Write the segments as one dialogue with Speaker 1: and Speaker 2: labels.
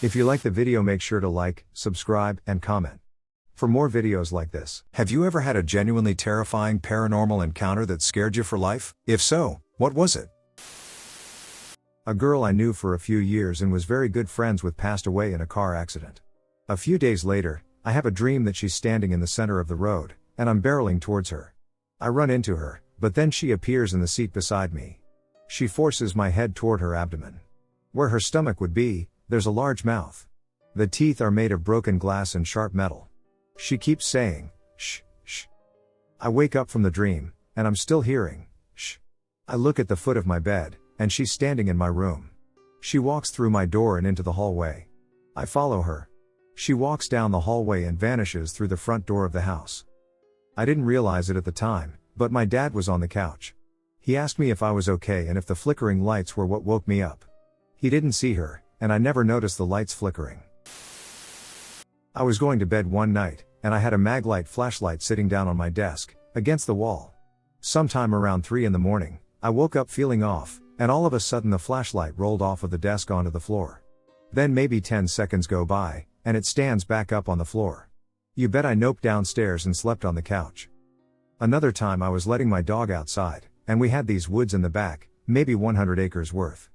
Speaker 1: If you like the video, make sure to like, subscribe, and comment for more videos like this.
Speaker 2: Have you ever had a genuinely terrifying paranormal encounter that scared you for life? If so, what was it?
Speaker 1: A girl I knew for a few years and was very good friends with passed away in a car accident. A few days later, I have a dream that she's standing in the center of the road, and I'm barreling towards her. I run into her, but then she appears in the seat beside me. She forces my head toward her abdomen. Where her stomach would be, there's a large mouth. The teeth are made of broken glass and sharp metal. She keeps saying, "Shh, shh." I wake up from the dream, and I'm still hearing, "Shh." I look at the foot of my bed, and she's standing in my room. She walks through my door and into the hallway. I follow her. She walks down the hallway and vanishes through the front door of the house. I didn't realize it at the time, but my dad was on the couch. He asked me if I was okay and if the flickering lights were what woke me up. He didn't see her, and I never noticed the lights flickering. I was going to bed one night, and I had a Maglite flashlight sitting down on my desk, against the wall. Sometime around 3 in the morning, I woke up feeling off, and all of a sudden the flashlight rolled off of the desk onto the floor. Then maybe 10 seconds go by, and it stands back up on the floor. You bet I noped downstairs and slept on the couch. Another time I was letting my dog outside, and we had these woods in the back, maybe 100 acres worth.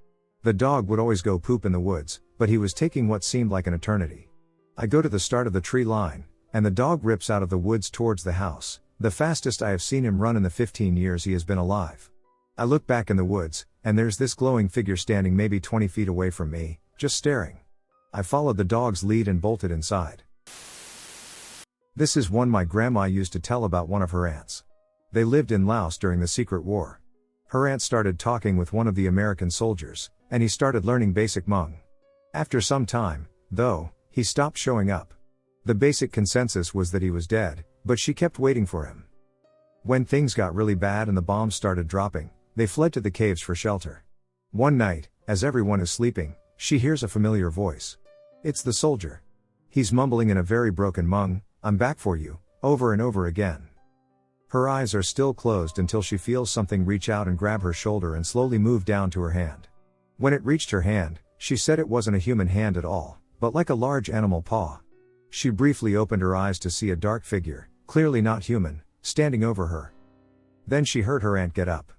Speaker 1: The dog would always go poop in the woods, but he was taking what seemed like an eternity. I go to the start of the tree line, and the dog rips out of the woods towards the house, the fastest I have seen him run in the 15 years he has been alive. I look back in the woods, and there's this glowing figure standing maybe 20 feet away from me, just staring. I followed the dog's lead and bolted inside. This is one my grandma used to tell about one of her aunts. They lived in Laos during the Secret War. Her aunt started talking with one of the American soldiers, and he started learning basic Hmong. After some time, though, he stopped showing up. The basic consensus was that he was dead, but she kept waiting for him. When things got really bad and the bombs started dropping, they fled to the caves for shelter. One night, as everyone is sleeping, she hears a familiar voice. It's the soldier. He's mumbling in a very broken Hmong, "I'm back for you," over and over again. Her eyes are still closed until she feels something reach out and grab her shoulder and slowly move down to her hand. When it reached her hand, she said it wasn't a human hand at all, but like a large animal paw. She briefly opened her eyes to see a dark figure, clearly not human, standing over her. Then she heard her aunt get up.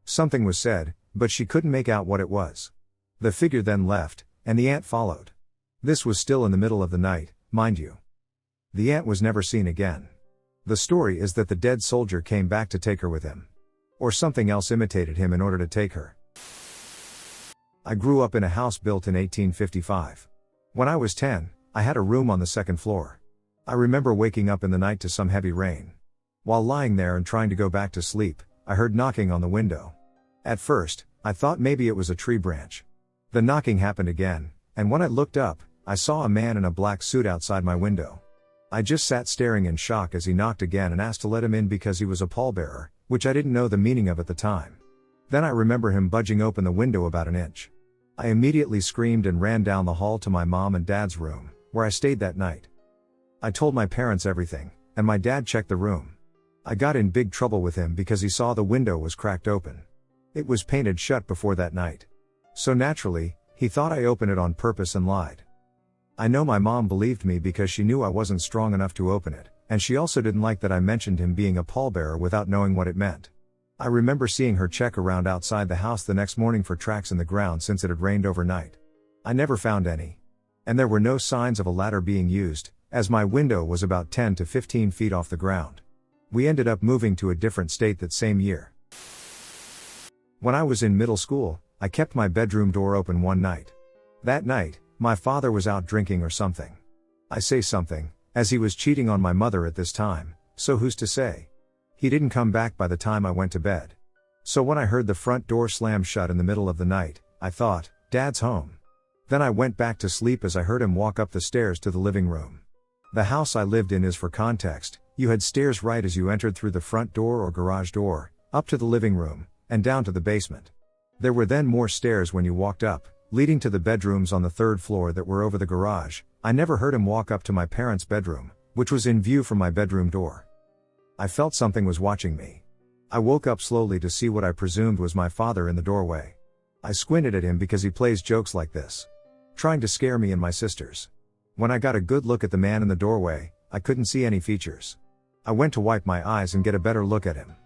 Speaker 1: Something was said, but she couldn't make out what it was. The figure then left, and the aunt followed. This was still in the middle of the night, mind you. The aunt was never seen again. The story is that the dead soldier came back to take her with him. Or something else imitated him in order to take her. I grew up in a house built in 1855. When I was 10, I had a room on the second floor. I remember waking up in the night to some heavy rain. While lying there and trying to go back to sleep, I heard knocking on the window. At first, I thought maybe it was a tree branch. The knocking happened again, and when I looked up, I saw a man in a black suit outside my window. I just sat staring in shock as he knocked again and asked to let him in because he was a pallbearer, which I didn't know the meaning of at the time. Then I remember him budging open the window about an inch. I immediately screamed and ran down the hall to my mom and dad's room, where I stayed that night. I told my parents everything, and my dad checked the room. I got in big trouble with him because he saw the window was cracked open. It was painted shut before that night. So naturally, he thought I opened it on purpose and lied. I know my mom believed me because she knew I wasn't strong enough to open it, and she also didn't like that I mentioned him being a pallbearer without knowing what it meant. I remember seeing her check around outside the house the next morning for tracks in the ground since it had rained overnight. I never found any. And there were no signs of a ladder being used, as my window was about 10 to 15 feet off the ground. We ended up moving to a different state that same year. When I was in middle school, I kept my bedroom door open one night. That night, my father was out drinking or something. I say something, as he was cheating on my mother at this time, so who's to say? He didn't come back by the time I went to bed. So when I heard the front door slam shut in the middle of the night, I thought, Dad's home. Then I went back to sleep as I heard him walk up the stairs to the living room. The house I lived in is, for context, you had stairs right as you entered through the front door or garage door, up to the living room, and down to the basement. There were then more stairs when you walked up, leading to the bedrooms on the third floor that were over the garage. I never heard him walk up to my parents' bedroom, which was in view from my bedroom door. I felt something was watching me. I woke up slowly to see what I presumed was my father in the doorway. I squinted at him because he plays jokes like this. trying to scare me and my sisters. When I got a good look at the man in the doorway, I couldn't see any features. I went to wipe my eyes and get a better look at him.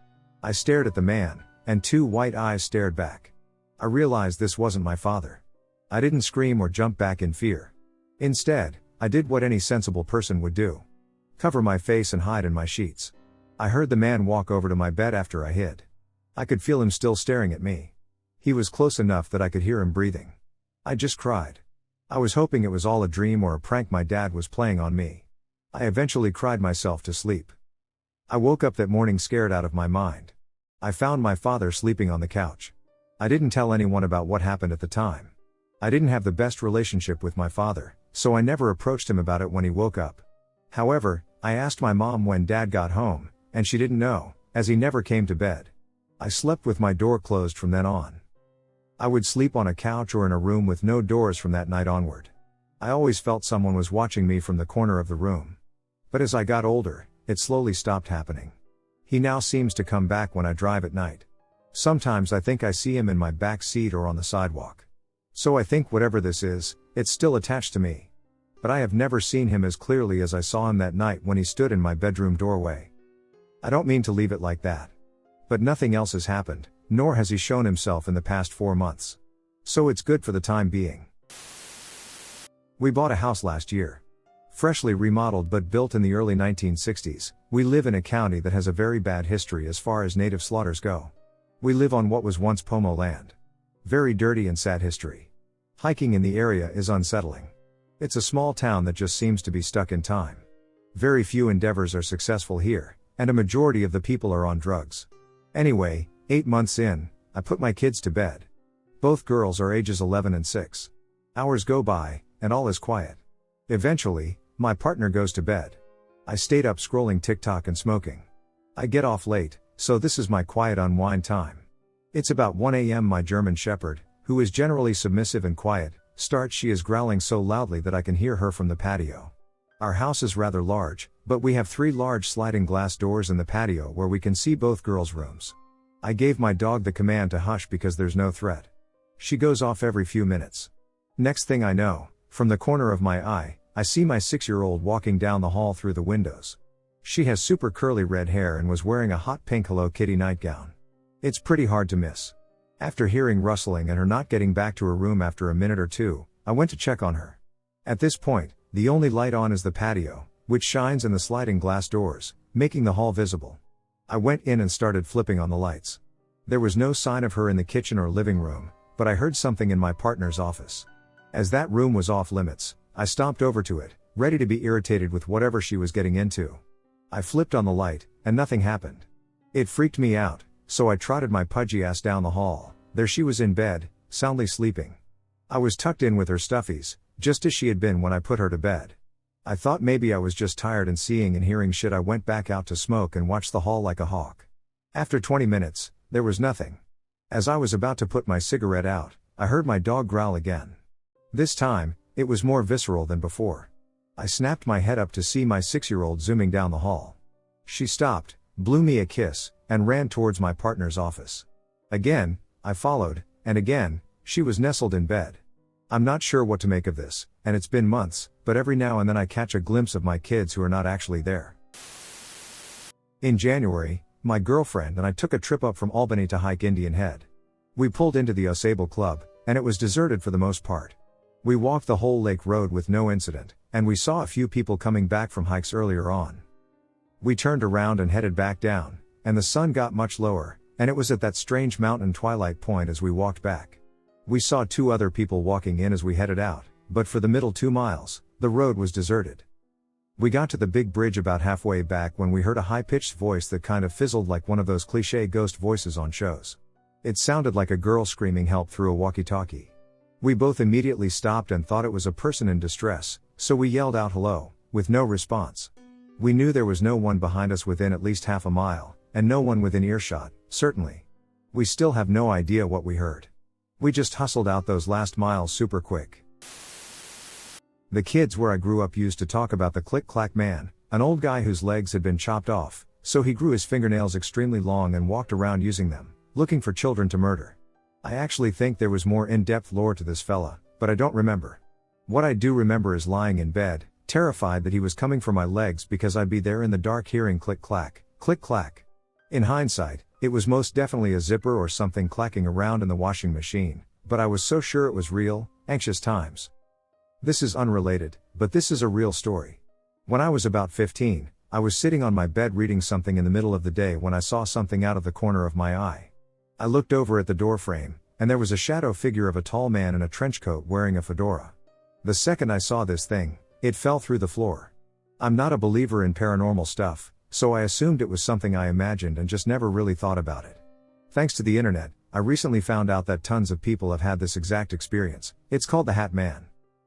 Speaker 1: I stared at the man, and two white eyes stared back. I realized this wasn't my father. I didn't scream or jump back in fear. Instead, I did what any sensible person would do. Cover my face and hide in my sheets. I heard the man walk over to my bed after I hid. I could feel him still staring at me. He was close enough that I could hear him breathing. I just cried. I was hoping it was all a dream or a prank my dad was playing on me. I eventually cried myself to sleep. I woke up that morning scared out of my mind. I found my father sleeping on the couch. I didn't tell anyone about what happened at the time. I didn't have the best relationship with my father, so I never approached him about it when he woke up. However, I asked my mom when Dad got home, and she didn't know, as he never came to bed. I slept with my door closed from then on. I would sleep on a couch or in a room with no doors from that night onward. I always felt someone was watching me from the corner of the room. But as I got older, it slowly stopped happening. He now seems to come back when I drive at night. Sometimes I think I see him in my back seat or on the sidewalk. So I think whatever this is, it's still attached to me. But I have never seen him as clearly as I saw him that night when he stood in my bedroom doorway. I don't mean to leave it like that. But nothing else has happened, nor has he shown himself in the past 4 months. So it's good for the time being. We bought a house last year. Freshly remodeled but built in the early 1960s, we live in a county that has a very bad history as far as native slaughters go. We live on what was once Pomo land. Very dirty and sad history. Hiking in the area is unsettling. It's a small town that just seems to be stuck in time. Very few endeavors are successful here, and a majority of the people are on drugs. Anyway, 8 months in, I put my kids to bed. Both girls are ages 11 and 6. Hours go by, and all is quiet. Eventually, my partner goes to bed. I stayed up scrolling TikTok and smoking. I get off late, so this is my quiet unwind time. It's about 1 a.m. My German Shepherd, who is generally submissive and quiet, she is growling so loudly that I can hear her from the patio. Our house is rather large, but we have 3 large sliding glass doors in the patio where we can see both girls' rooms. I gave my dog the command to hush because there's no threat. She goes off every few minutes. Next thing I know, from the corner of my eye, I see my 6-year-old walking down the hall through the windows. She has super curly red hair and was wearing a hot pink Hello Kitty nightgown. It's pretty hard to miss. After hearing rustling and her not getting back to her room after a minute or two, I went to check on her. At this point, the only light on is the patio, which shines in the sliding glass doors, making the hall visible. I went in and started flipping on the lights. There was no sign of her in the kitchen or living room, but I heard something in my partner's office. As that room was off limits, I stomped over to it, ready to be irritated with whatever she was getting into. I flipped on the light, and nothing happened. It freaked me out, so I trotted my pudgy ass down the hall. There she was in bed, soundly sleeping. I was tucked in with her stuffies, just as she had been when I put her to bed. I thought maybe I was just tired and seeing and hearing shit. I went back out to smoke and watched the hall like a hawk. After 20 minutes, there was nothing. As I was about to put my cigarette out, I heard my dog growl again. This time, it was more visceral than before. I snapped my head up to see my 6-year-old zooming down the hall. She stopped, blew me a kiss, and ran towards my partner's office. Again, I followed, and again, she was nestled in bed. I'm not sure what to make of this, and it's been months, but every now and then I catch a glimpse of my kids who are not actually there. In January, my girlfriend and I took a trip up from Albany to hike Indian Head. We pulled into the Osable Club, and it was deserted for the most part. We walked the whole lake road with no incident, and we saw a few people coming back from hikes earlier on. We turned around and headed back down, and the sun got much lower, and it was at that strange mountain twilight point as we walked back. We saw 2 other people walking in as we headed out, but for the middle 2 miles, the road was deserted. We got to the big bridge about halfway back when we heard a high-pitched voice that kind of fizzled like one of those cliché ghost voices on shows. It sounded like a girl screaming help through a walkie-talkie. We both immediately stopped and thought it was a person in distress, so we yelled out hello, with no response. We knew there was no one behind us within at least half a mile, and no one within earshot, certainly. We still have no idea what we heard. We just hustled out those last miles super quick. The kids where I grew up used to talk about the Click-Clack Man, an old guy whose legs had been chopped off, so he grew his fingernails extremely long and walked around using them, looking for children to murder. I actually think there was more in-depth lore to this fella, but I don't remember. What I do remember is lying in bed, terrified that he was coming for my legs because I'd be there in the dark hearing click clack. In hindsight, it was most definitely a zipper or something clacking around in the washing machine, but I was so sure it was real. Anxious times. This is unrelated, but this is a real story. When I was about 15, I was sitting on my bed reading something in the middle of the day when I saw something out of the corner of my eye. I looked over at the doorframe, and there was a shadow figure of a tall man in a trench coat wearing a fedora. The second I saw this thing, it fell through the floor. I'm not a believer in paranormal stuff, so I assumed it was something I imagined and just never really thought about it. Thanks to the internet, I recently found out that tons of people have had this exact experience. It's called the Hat Man.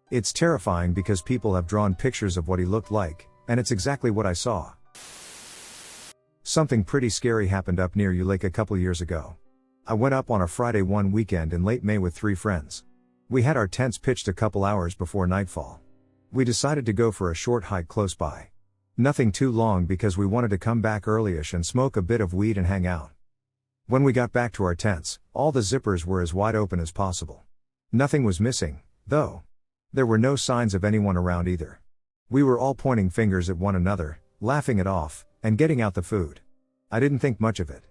Speaker 1: It's terrifying because people have drawn pictures of what he looked like, and it's exactly what I saw. Something pretty scary happened up near U Lake a couple years ago. I went up on a Friday one weekend in late May with 3 friends. We had our tents pitched a couple hours before nightfall. We decided to go for a short hike close by. Nothing too long because we wanted to come back earlyish and smoke a bit of weed and hang out. When we got back to our tents, all the zippers were as wide open as possible. Nothing was missing, though. There were no signs of anyone around either. We were all pointing fingers at one another, laughing it off, and getting out the food. I didn't think much of it.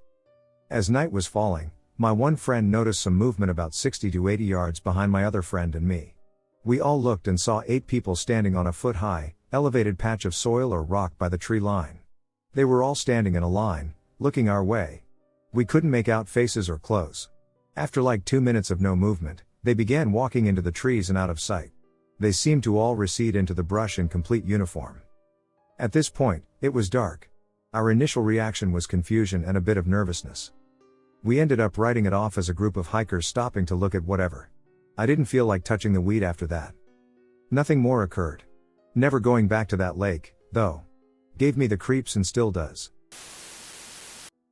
Speaker 1: As night was falling, my one friend noticed some movement about 60 to 80 yards behind my other friend and me. We all looked and saw 8 people standing on a foot-high, elevated patch of soil or rock by the tree line. They were all standing in a line, looking our way. We couldn't make out faces or clothes. After like 2 minutes of no movement, they began walking into the trees and out of sight. They seemed to all recede into the brush in complete uniform. At this point, it was dark. Our initial reaction was confusion and a bit of nervousness. We ended up writing it off as a group of hikers stopping to look at whatever. I didn't feel like touching the weed after that. Nothing more occurred. Never going back to that lake, though. Gave me the creeps and still does.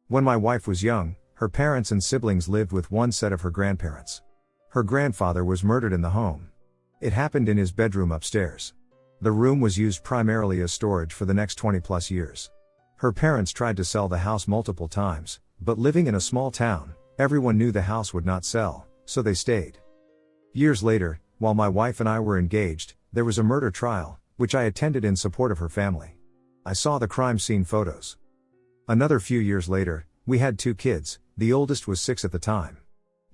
Speaker 1: When my wife was young, her parents and siblings lived with one set of her grandparents. Her grandfather was murdered in the home. It happened in his bedroom upstairs. The room was used primarily as storage for the next 20+ years. Her parents tried to sell the house multiple times, but living in a small town, everyone knew the house would not sell, so they stayed. Years later, while my wife and I were engaged, there was a murder trial, which I attended in support of her family. I saw the crime scene photos. Another few years later, we had 2 kids, the oldest was 6 at the time.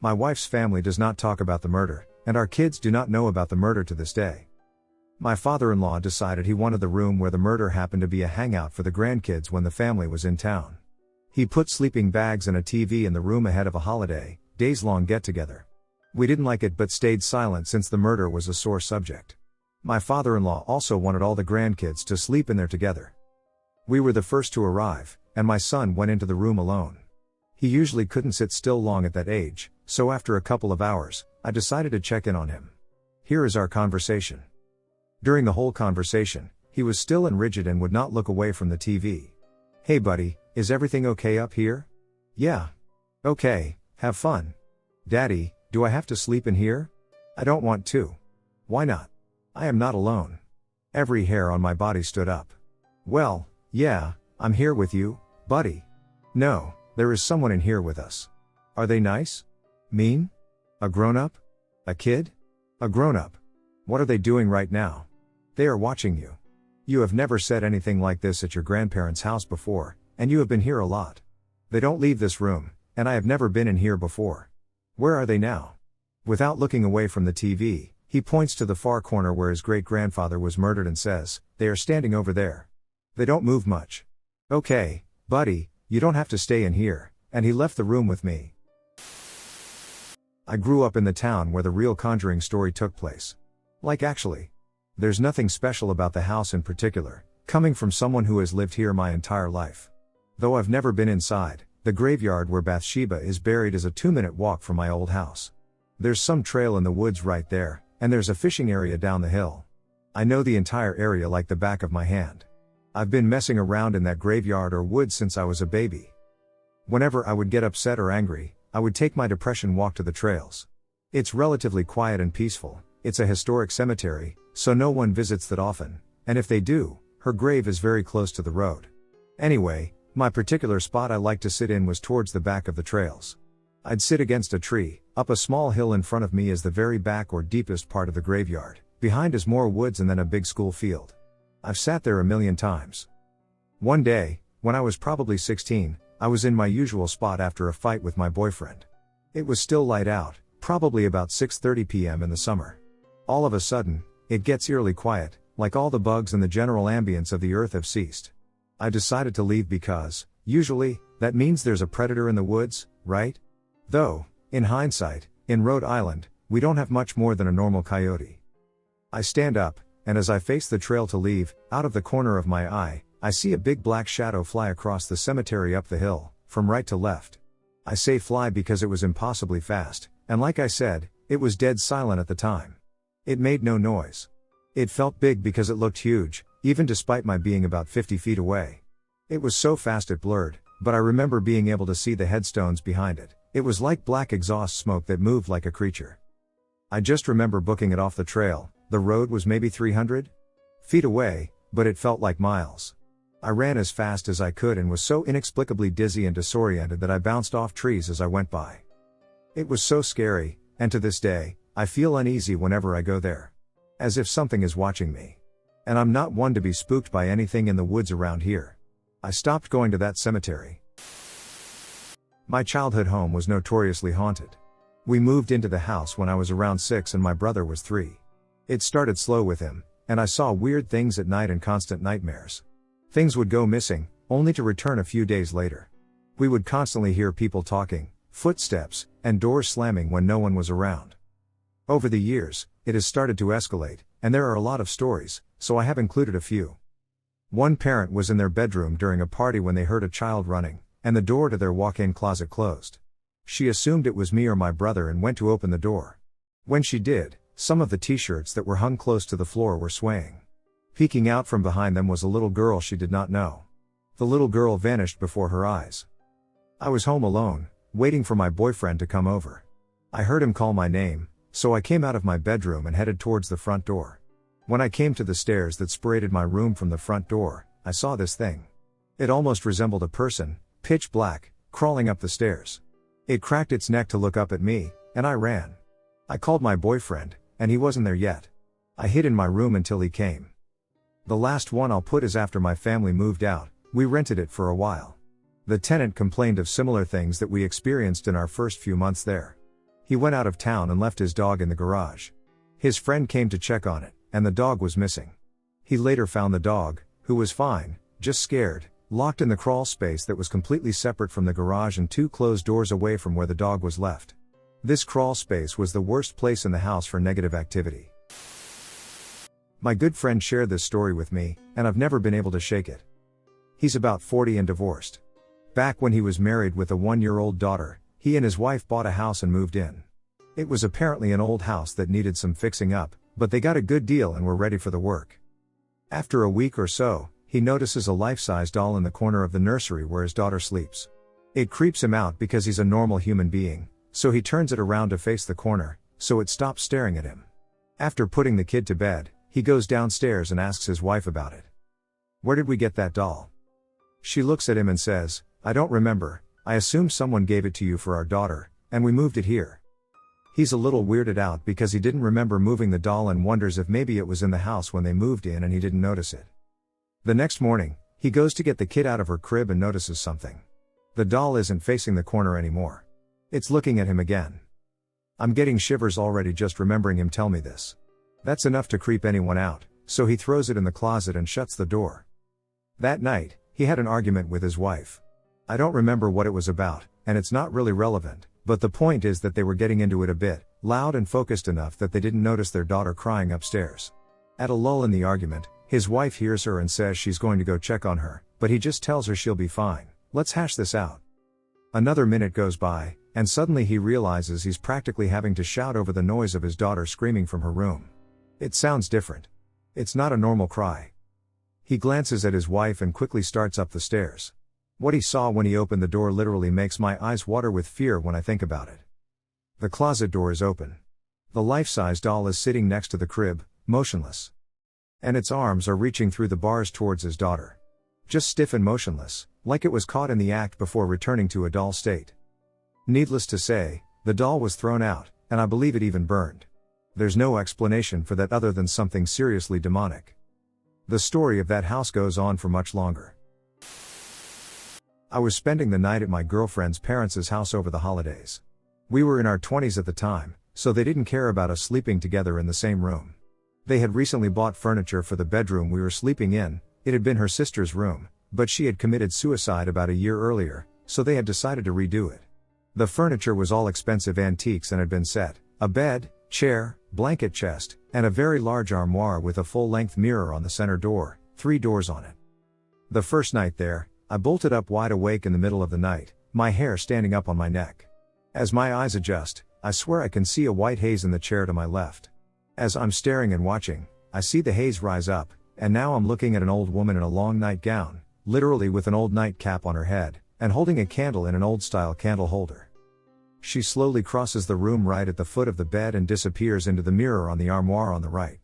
Speaker 1: My wife's family does not talk about the murder, and our kids do not know about the murder to this day. My father-in-law decided he wanted the room where the murder happened to be a hangout for the grandkids when the family was in town. He put sleeping bags and a TV in the room ahead of a holiday, days-long get-together. We didn't like it but stayed silent since the murder was a sore subject. My father-in-law also wanted all the grandkids to sleep in there together. We were the first to arrive, and my son went into the room alone. He usually couldn't sit still long at that age, so after a couple of hours, I decided to check in on him. Here is our conversation. During the whole conversation, he was still and rigid and would not look away from the TV. "Hey buddy, is everything okay up here?" "Yeah. Okay, have fun." "Daddy, do I have to sleep in here?" "I don't want to." "Why not?" "I am not alone." Every hair on my body stood up. "Well, yeah, I'm here with you, buddy." "No, there is someone in here with us." "Are they nice? Mean? A grown-up? A kid?" "A grown-up." "What are they doing right now?" "They are watching you. You have never said anything like this at your grandparents' house before, and you have been here a lot. They don't leave this room, and I have never been in here before." "Where are they now?" Without looking away from the TV, he points to the far corner where his great-grandfather was murdered and says, "They are standing over there. They don't move much." "Okay, buddy, you don't have to stay in here," and he left the room with me. I grew up in the town where the real conjuring story took place. Actually. There's nothing special about the house in particular, coming from someone who has lived here my entire life. Though I've never been inside, the graveyard where Bathsheba is buried is a 2-minute walk from my old house. There's some trail in the woods right there, and there's a fishing area down the hill. I know the entire area like the back of my hand. I've been messing around in that graveyard or woods since I was a baby. Whenever I would get upset or angry, I would take my depression walk to the trails. It's relatively quiet and peaceful. It's a historic cemetery, so no one visits that often, and if they do, her grave is very close to the road. Anyway, my particular spot I liked to sit in was towards the back of the trails. I'd sit against a tree, up a small hill in front of me is the very back or deepest part of the graveyard, Behind is more woods and then a big school field. I've sat there a million times. One day, when I was probably 16, I was in my usual spot after a fight with my boyfriend. It was still light out, probably about 6:30 p.m. in the summer. All of a sudden, it gets eerily quiet, like all the bugs and the general ambience of the earth have ceased. I decided to leave because, usually, that means there's a predator in the woods, right? Though, in hindsight, in Rhode Island, we don't have much more than a normal coyote. I stand up, and as I face the trail to leave, out of the corner of my eye, I see a big black shadow fly across the cemetery up the hill, from right to left. I say fly because it was impossibly fast, and like I said, it was dead silent at the time. It made no noise. It felt big because it looked huge, even despite my being about 50 feet away. It was so fast it blurred, but I remember being able to see the headstones behind it. It was like black exhaust smoke that moved like a creature. I just remember booking it off the trail. The road was maybe 300 feet away, but it felt like miles. I ran as fast as I could and was so inexplicably dizzy and disoriented that I bounced off trees as I went by. It was so scary, and to this day, I feel uneasy whenever I go there. As if something is watching me. And I'm not one to be spooked by anything in the woods around here. I stopped going to that cemetery. My childhood home was notoriously haunted. We moved into the house when I was around 6 and my brother was 3. It started slow with him, and I saw weird things at night and constant nightmares. Things would go missing, only to return a few days later. We would constantly hear people talking, footsteps, and doors slamming when no one was around. Over the years, it has started to escalate, and there are a lot of stories, so I have included a few. One parent was in their bedroom during a party when they heard a child running, and the door to their walk-in closet closed. She assumed it was me or my brother and went to open the door. When she did, some of the t-shirts that were hung close to the floor were swaying. Peeking out from behind them was a little girl she did not know. The little girl vanished before her eyes. I was home alone, waiting for my boyfriend to come over. I heard him call my name, so I came out of my bedroom and headed towards the front door. When I came to the stairs that separated my room from the front door, I saw this thing. It almost resembled a person, pitch black, crawling up the stairs. It cracked its neck to look up at me, and I ran. I called my boyfriend, and he wasn't there yet. I hid in my room until he came. The last one I'll put is after my family moved out, we rented it for a while. The tenant complained of similar things that we experienced in our first few months there. He went out of town and left his dog in the garage. His friend came to check on it, and the dog was missing. He later found the dog, who was fine, just scared, locked in the crawl space that was completely separate from the garage and 2 closed doors away from where the dog was left. This crawl space was the worst place in the house for negative activity. My good friend shared this story with me, and I've never been able to shake it. He's about 40 and divorced. Back when he was married with a 1-year-old daughter, he and his wife bought a house and moved in. It was apparently an old house that needed some fixing up, but they got a good deal and were ready for the work. After a week or so, he notices a life-size doll in the corner of the nursery where his daughter sleeps. It creeps him out because he's a normal human being, so he turns it around to face the corner, so it stops staring at him. After putting the kid to bed, he goes downstairs and asks his wife about it. "Where did we get that doll?" She looks at him and says, "I don't remember, I assume someone gave it to you for our daughter, and we moved it here." He's a little weirded out because he didn't remember moving the doll and wonders if maybe it was in the house when they moved in and he didn't notice it. The next morning, he goes to get the kid out of her crib and notices something. The doll isn't facing the corner anymore. It's looking at him again. I'm getting shivers already just remembering him tell me this. That's enough to creep anyone out, so he throws it in the closet and shuts the door. That night, he had an argument with his wife. I don't remember what it was about, and it's not really relevant, but the point is that they were getting into it a bit, loud and focused enough that they didn't notice their daughter crying upstairs. At a lull in the argument, his wife hears her and says she's going to go check on her, but he just tells her she'll be fine. Let's hash this out. Another minute goes by, and suddenly he realizes he's practically having to shout over the noise of his daughter screaming from her room. It sounds different. It's not a normal cry. He glances at his wife and quickly starts up the stairs. What he saw when he opened the door literally makes my eyes water with fear when I think about it. The closet door is open. The life-size doll is sitting next to the crib, motionless. And its arms are reaching through the bars towards his daughter. Just stiff and motionless, like it was caught in the act before returning to a doll state. Needless to say, the doll was thrown out, and I believe it even burned. There's no explanation for that other than something seriously demonic. The story of that house goes on for much longer. I was spending the night at my girlfriend's parents' house over the holidays. We were in our 20s at the time, so they didn't care about us sleeping together in the same room. They had recently bought furniture for the bedroom we were sleeping in. It had been her sister's room, but she had committed suicide about a year earlier, so they had decided to redo it. The furniture was all expensive antiques and had been set: a bed, chair, blanket chest, and a very large armoire with a full-length mirror on the center door, 3 doors on it. The first night there, I bolted up wide awake in the middle of the night, my hair standing up on my neck. As my eyes adjust, I swear I can see a white haze in the chair to my left. As I'm staring and watching, I see the haze rise up, and now I'm looking at an old woman in a long nightgown, literally with an old nightcap on her head, and holding a candle in an old-style candle holder. She slowly crosses the room right at the foot of the bed and disappears into the mirror on the armoire on the right.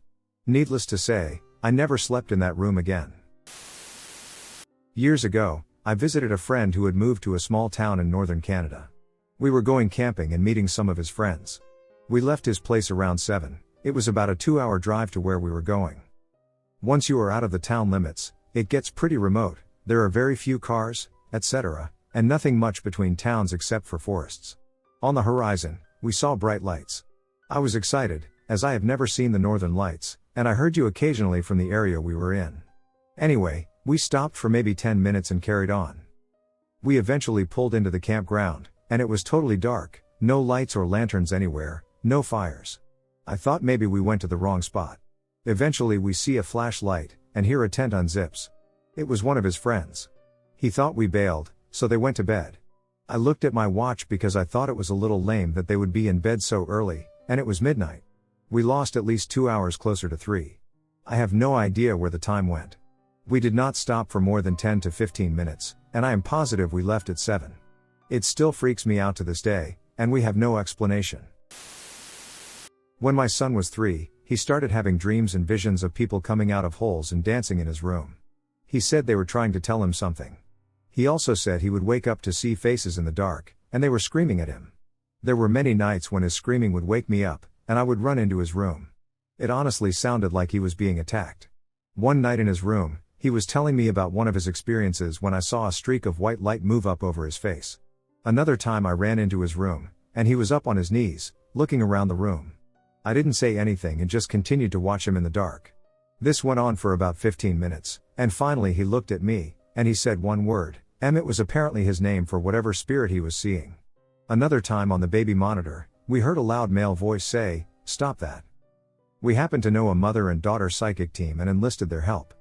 Speaker 1: Needless to say, I never slept in that room again. Years ago, I visited a friend who had moved to a small town in northern Canada. We were going camping and meeting some of his friends. We left his place around 7. It was about a 2-hour drive to where we were going. Once you are out of the town limits, it gets pretty remote. There are very few cars, etc., and nothing much between towns except for forests. On the horizon, we saw bright lights. I was excited, as I have never seen the northern lights, and I heard you occasionally from the area we were in. Anyway, we stopped for maybe 10 minutes and carried on. We eventually pulled into the campground, and it was totally dark, no lights or lanterns anywhere, no fires. I thought maybe we went to the wrong spot. Eventually we see a flashlight, and hear a tent unzips. It was one of his friends. He thought we bailed, so they went to bed. I looked at my watch because I thought it was a little lame that they would be in bed so early, and it was midnight. We lost at least 2 hours closer to 3. I have no idea where the time went. We did not stop for more than 10 to 15 minutes, and I am positive we left at 7. It still freaks me out to this day, and we have no explanation. When my son was 3, he started having dreams and visions of people coming out of holes and dancing in his room. He said they were trying to tell him something. He also said he would wake up to see faces in the dark, and they were screaming at him. There were many nights when his screaming would wake me up, and I would run into his room. It honestly sounded like he was being attacked. One night in his room, he was telling me about one of his experiences when I saw a streak of white light move up over his face. Another time I ran into his room, and he was up on his knees, looking around the room. I didn't say anything and just continued to watch him in the dark. This went on for about 15 minutes, and finally he looked at me, and he said one word, It was apparently his name for whatever spirit he was seeing. Another time on the baby monitor, we heard a loud male voice say, "Stop that." We happened to know a mother and daughter psychic team and enlisted their help.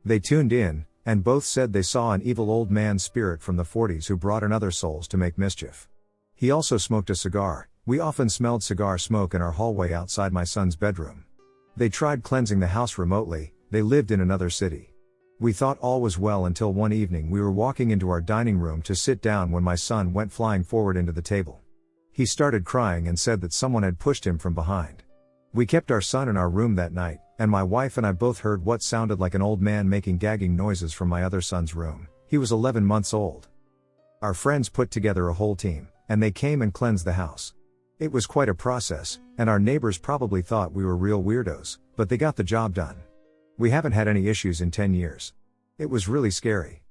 Speaker 1: They tuned in, and both said they saw an evil old man spirit from the 40s who brought in other souls to make mischief. He also smoked a cigar. We often smelled cigar smoke in our hallway outside my son's bedroom. They tried cleansing the house remotely. They lived in another city. We thought all was well until one evening we were walking into our dining room to sit down when my son went flying forward into the table. He started crying and said that someone had pushed him from behind. We kept our son in our room that night, and my wife and I both heard what sounded like an old man making gagging noises from my other son's room. He was 11 months old. Our friends put together a whole team, and they came and cleansed the house. It was quite a process, and our neighbors probably thought we were real weirdos, but they got the job done. We haven't had any issues in 10 years. It was really scary.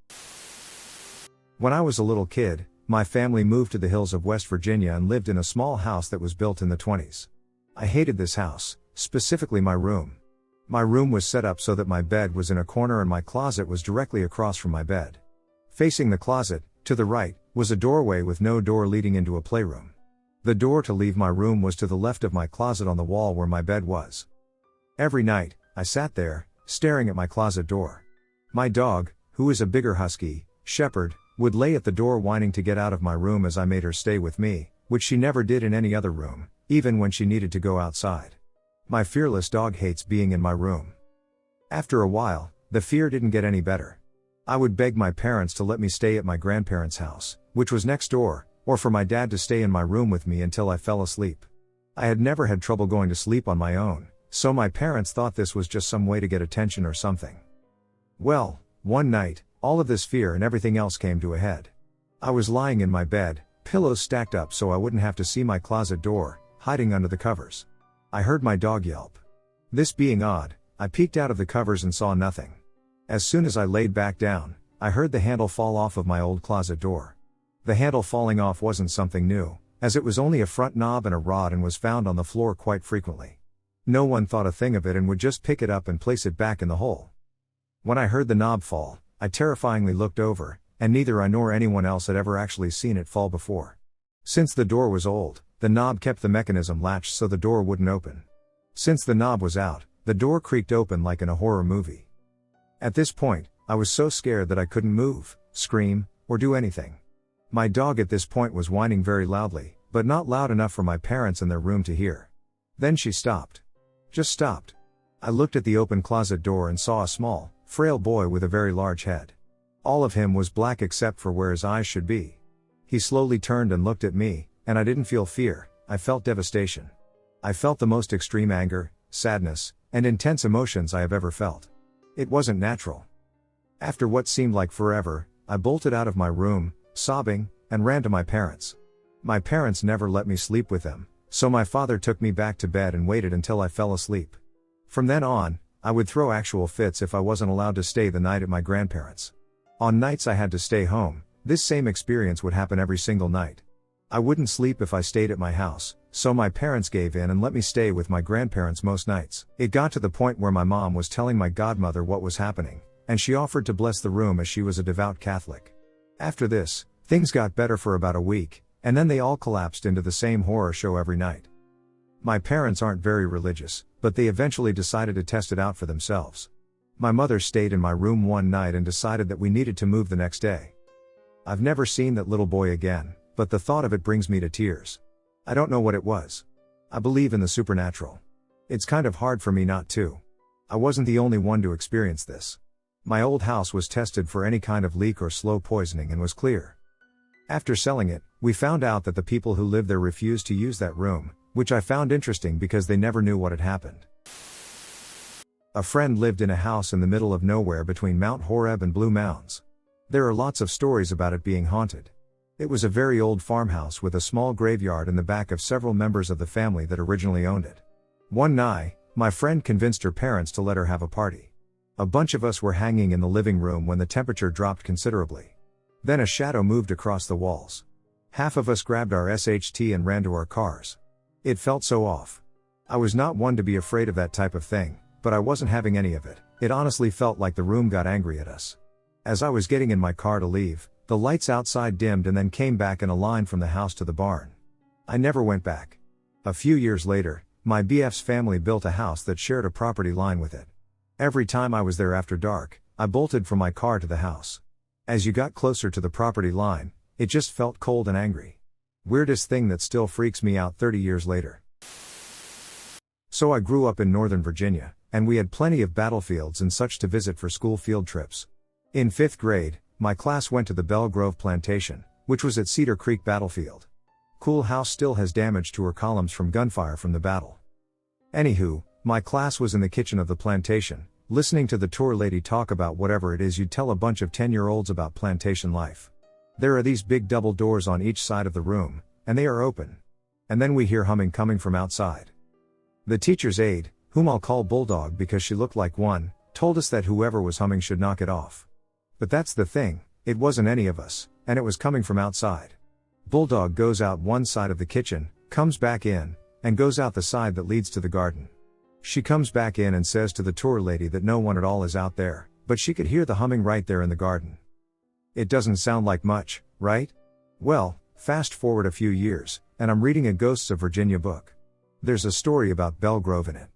Speaker 1: When I was a little kid, my family moved to the hills of West Virginia and lived in a small house that was built in the 20s. I hated this house, specifically my room. My room was set up so that my bed was in a corner and my closet was directly across from my bed. Facing the closet, to the right, was a doorway with no door leading into a playroom. The door to leave my room was to the left of my closet on the wall where my bed was. Every night, I sat there, staring at my closet door. My dog, who is a bigger husky, Shepherd, would lay at the door whining to get out of my room as I made her stay with me, which she never did in any other room, even when she needed to go outside. My fearless dog hates being in my room. After a while, the fear didn't get any better. I would beg my parents to let me stay at my grandparents' house, which was next door, or for my dad to stay in my room with me until I fell asleep. I had never had trouble going to sleep on my own, so my parents thought this was just some way to get attention or something. Well, one night, all of this fear and everything else came to a head. I was lying in my bed, pillows stacked up so I wouldn't have to see my closet door, hiding under the covers. I heard my dog yelp. This being odd, I peeked out of the covers and saw nothing. As soon as I laid back down, I heard the handle fall off of my old closet door. The handle falling off wasn't something new, as it was only a front knob and a rod and was found on the floor quite frequently. No one thought a thing of it and would just pick it up and place it back in the hole. When I heard the knob fall, I terrifyingly looked over, and neither I nor anyone else had ever actually seen it fall before. Since the door was old, the knob kept the mechanism latched so the door wouldn't open. Since the knob was out, the door creaked open like in a horror movie. At this point, I was so scared that I couldn't move, scream, or do anything. My dog at this point was whining very loudly, but not loud enough for my parents in their room to hear. Then she stopped. Just stopped. I looked at the open closet door and saw a small, frail boy with a very large head. All of him was black except for where his eyes should be. He slowly turned and looked at me, and I didn't feel fear, I felt devastation. I felt the most extreme anger, sadness, and intense emotions I have ever felt. It wasn't natural. After what seemed like forever, I bolted out of my room, sobbing, and ran to my parents. My parents never let me sleep with them, so my father took me back to bed and waited until I fell asleep. From then on, I would throw actual fits if I wasn't allowed to stay the night at my grandparents'. On nights I had to stay home, this same experience would happen every single night. I wouldn't sleep if I stayed at my house, so my parents gave in and let me stay with my grandparents most nights. It got to the point where my mom was telling my godmother what was happening, and she offered to bless the room as she was a devout Catholic. After this, things got better for about a week, and then they all collapsed into the same horror show every night. My parents aren't very religious, but they eventually decided to test it out for themselves. My mother stayed in my room one night and decided that we needed to move the next day. I've never seen that little boy again, but the thought of it brings me to tears. I don't know what it was. I believe in the supernatural. It's kind of hard for me not to. I wasn't the only one to experience this. My old house was tested for any kind of leak or slow poisoning and was clear. After selling it, we found out that the people who lived there refused to use that room, which I found interesting because they never knew what had happened. A friend lived in a house in the middle of nowhere between Mount Horeb and Blue Mounds. There are lots of stories about it being haunted. It was a very old farmhouse with a small graveyard in the back of several members of the family that originally owned it. One night, my friend convinced her parents to let her have a party. A bunch of us were hanging in the living room when the temperature dropped considerably. Then a shadow moved across the walls. Half of us grabbed our SHT and ran to our cars. It felt so off. I was not one to be afraid of that type of thing, but I wasn't having any of it. It honestly felt like the room got angry at us. As I was getting in my car to leave, the lights outside dimmed and then came back in a line from the house to the barn. I never went back. A few years later, my BF's family built a house that shared a property line with it. Every time I was there after dark, I bolted from my car to the house. As you got closer to the property line, it just felt cold and angry. Weirdest thing that still freaks me out 30 years later. So I grew up in Northern Virginia, and we had plenty of battlefields and such to visit for school field trips. In 5th grade, my class went to the Belle Grove Plantation, which was at Cedar Creek Battlefield. Cool house still has damage to her columns from gunfire from the battle. Anywho, my class was in the kitchen of the plantation, listening to the tour lady talk about whatever it is you'd tell a bunch of 10-year-olds about plantation life. There are these big double doors on each side of the room, and they are open. And then we hear humming coming from outside. The teacher's aide, whom I'll call Bulldog because she looked like one, told us that whoever was humming should knock it off. But that's the thing, it wasn't any of us, and it was coming from outside. Bulldog goes out one side of the kitchen, comes back in, and goes out the side that leads to the garden. She comes back in and says to the tour lady that no one at all is out there, but she could hear the humming right there in the garden. It doesn't sound like much, right? Well, fast forward a few years, and I'm reading a Ghosts of Virginia book. There's a story about Belle Grove in it.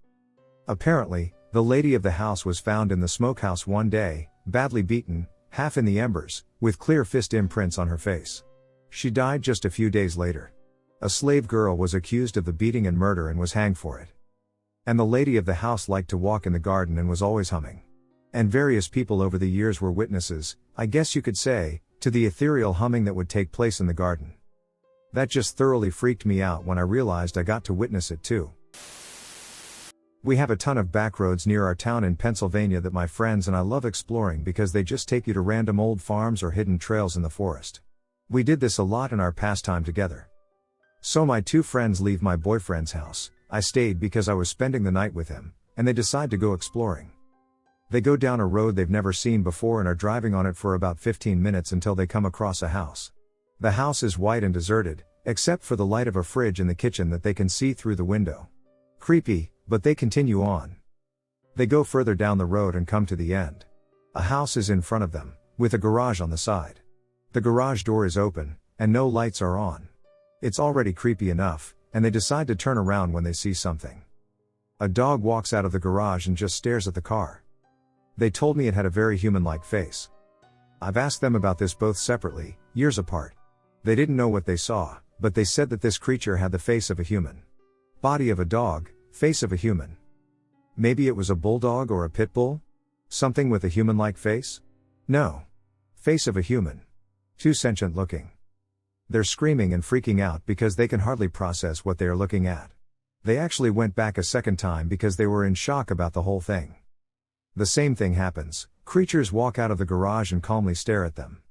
Speaker 1: Apparently, the lady of the house was found in the smokehouse one day, badly beaten, half in the embers, with clear fist imprints on her face. She died just a few days later. A slave girl was accused of the beating and murder and was hanged for it. And the lady of the house liked to walk in the garden and was always humming. And various people over the years were witnesses, I guess you could say, to the ethereal humming that would take place in the garden. That just thoroughly freaked me out when I realized I got to witness it too. We have a ton of back roads near our town in Pennsylvania that my friends and I love exploring because they just take you to random old farms or hidden trails in the forest. We did this a lot in our pastime together. So my two friends leave my boyfriend's house. I stayed because I was spending the night with him, and they decide to go exploring. They go down a road they've never seen before and are driving on it for about 15 minutes until they come across a house. The house is white and deserted, except for the light of a fridge in the kitchen that they can see through the window. Creepy, but they continue on. They go further down the road and come to the end. A house is in front of them, with a garage on the side. The garage door is open, and no lights are on. It's already creepy enough, and they decide to turn around when they see something. A dog walks out of the garage and just stares at the car. They told me it had a very human-like face. I've asked them about this both separately, years apart. They didn't know what they saw, but they said that this creature had the face of a human. Body of a dog, face of a human. Maybe it was a bulldog or a pit bull? Something with a human-like face? No. Face of a human. Too sentient looking. They're screaming and freaking out because they can hardly process what they are looking at. They actually went back a second time because they were in shock about the whole thing. The same thing happens, creatures walk out of the garage and calmly stare at them.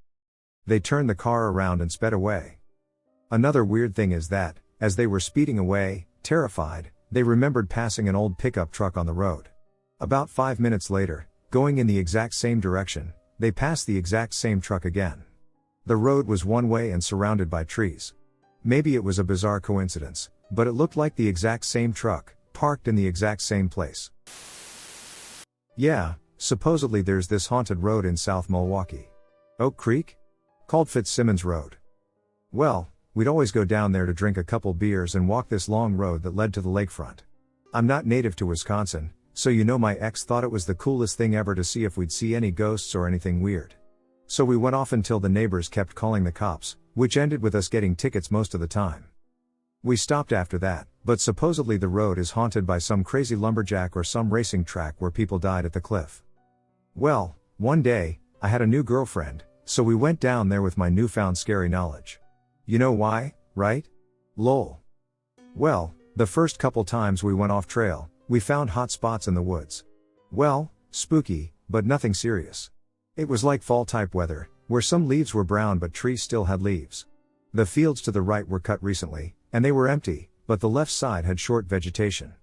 Speaker 1: They turned the car around and sped away. Another weird thing is that, as they were speeding away, terrified, they remembered passing an old pickup truck on the road. About 5 minutes later, going in the exact same direction, they passed the exact same truck again. The road was one way and surrounded by trees. Maybe it was a bizarre coincidence, but it looked like the exact same truck, parked in the exact same place. Yeah, supposedly there's this haunted road in South Milwaukee. Oak Creek? Called Fitzsimmons Road. Well, we'd always go down there to drink a couple beers and walk this long road that led to the lakefront. I'm not native to Wisconsin, so my ex thought it was the coolest thing ever to see if we'd see any ghosts or anything weird. So we went off until the neighbors kept calling the cops, which ended with us getting tickets most of the time. We stopped after that, but supposedly the road is haunted by some crazy lumberjack or some racing track where people died at the cliff. Well, one day, I had a new girlfriend, so we went down there with my newfound scary knowledge. You know why, right? Lol. Well, the first couple times we went off trail, we found hot spots in the woods. Well, spooky, but nothing serious. It was like fall type weather, where some leaves were brown but trees still had leaves. The fields to the right were cut recently, and they were empty, but the left side had short vegetation.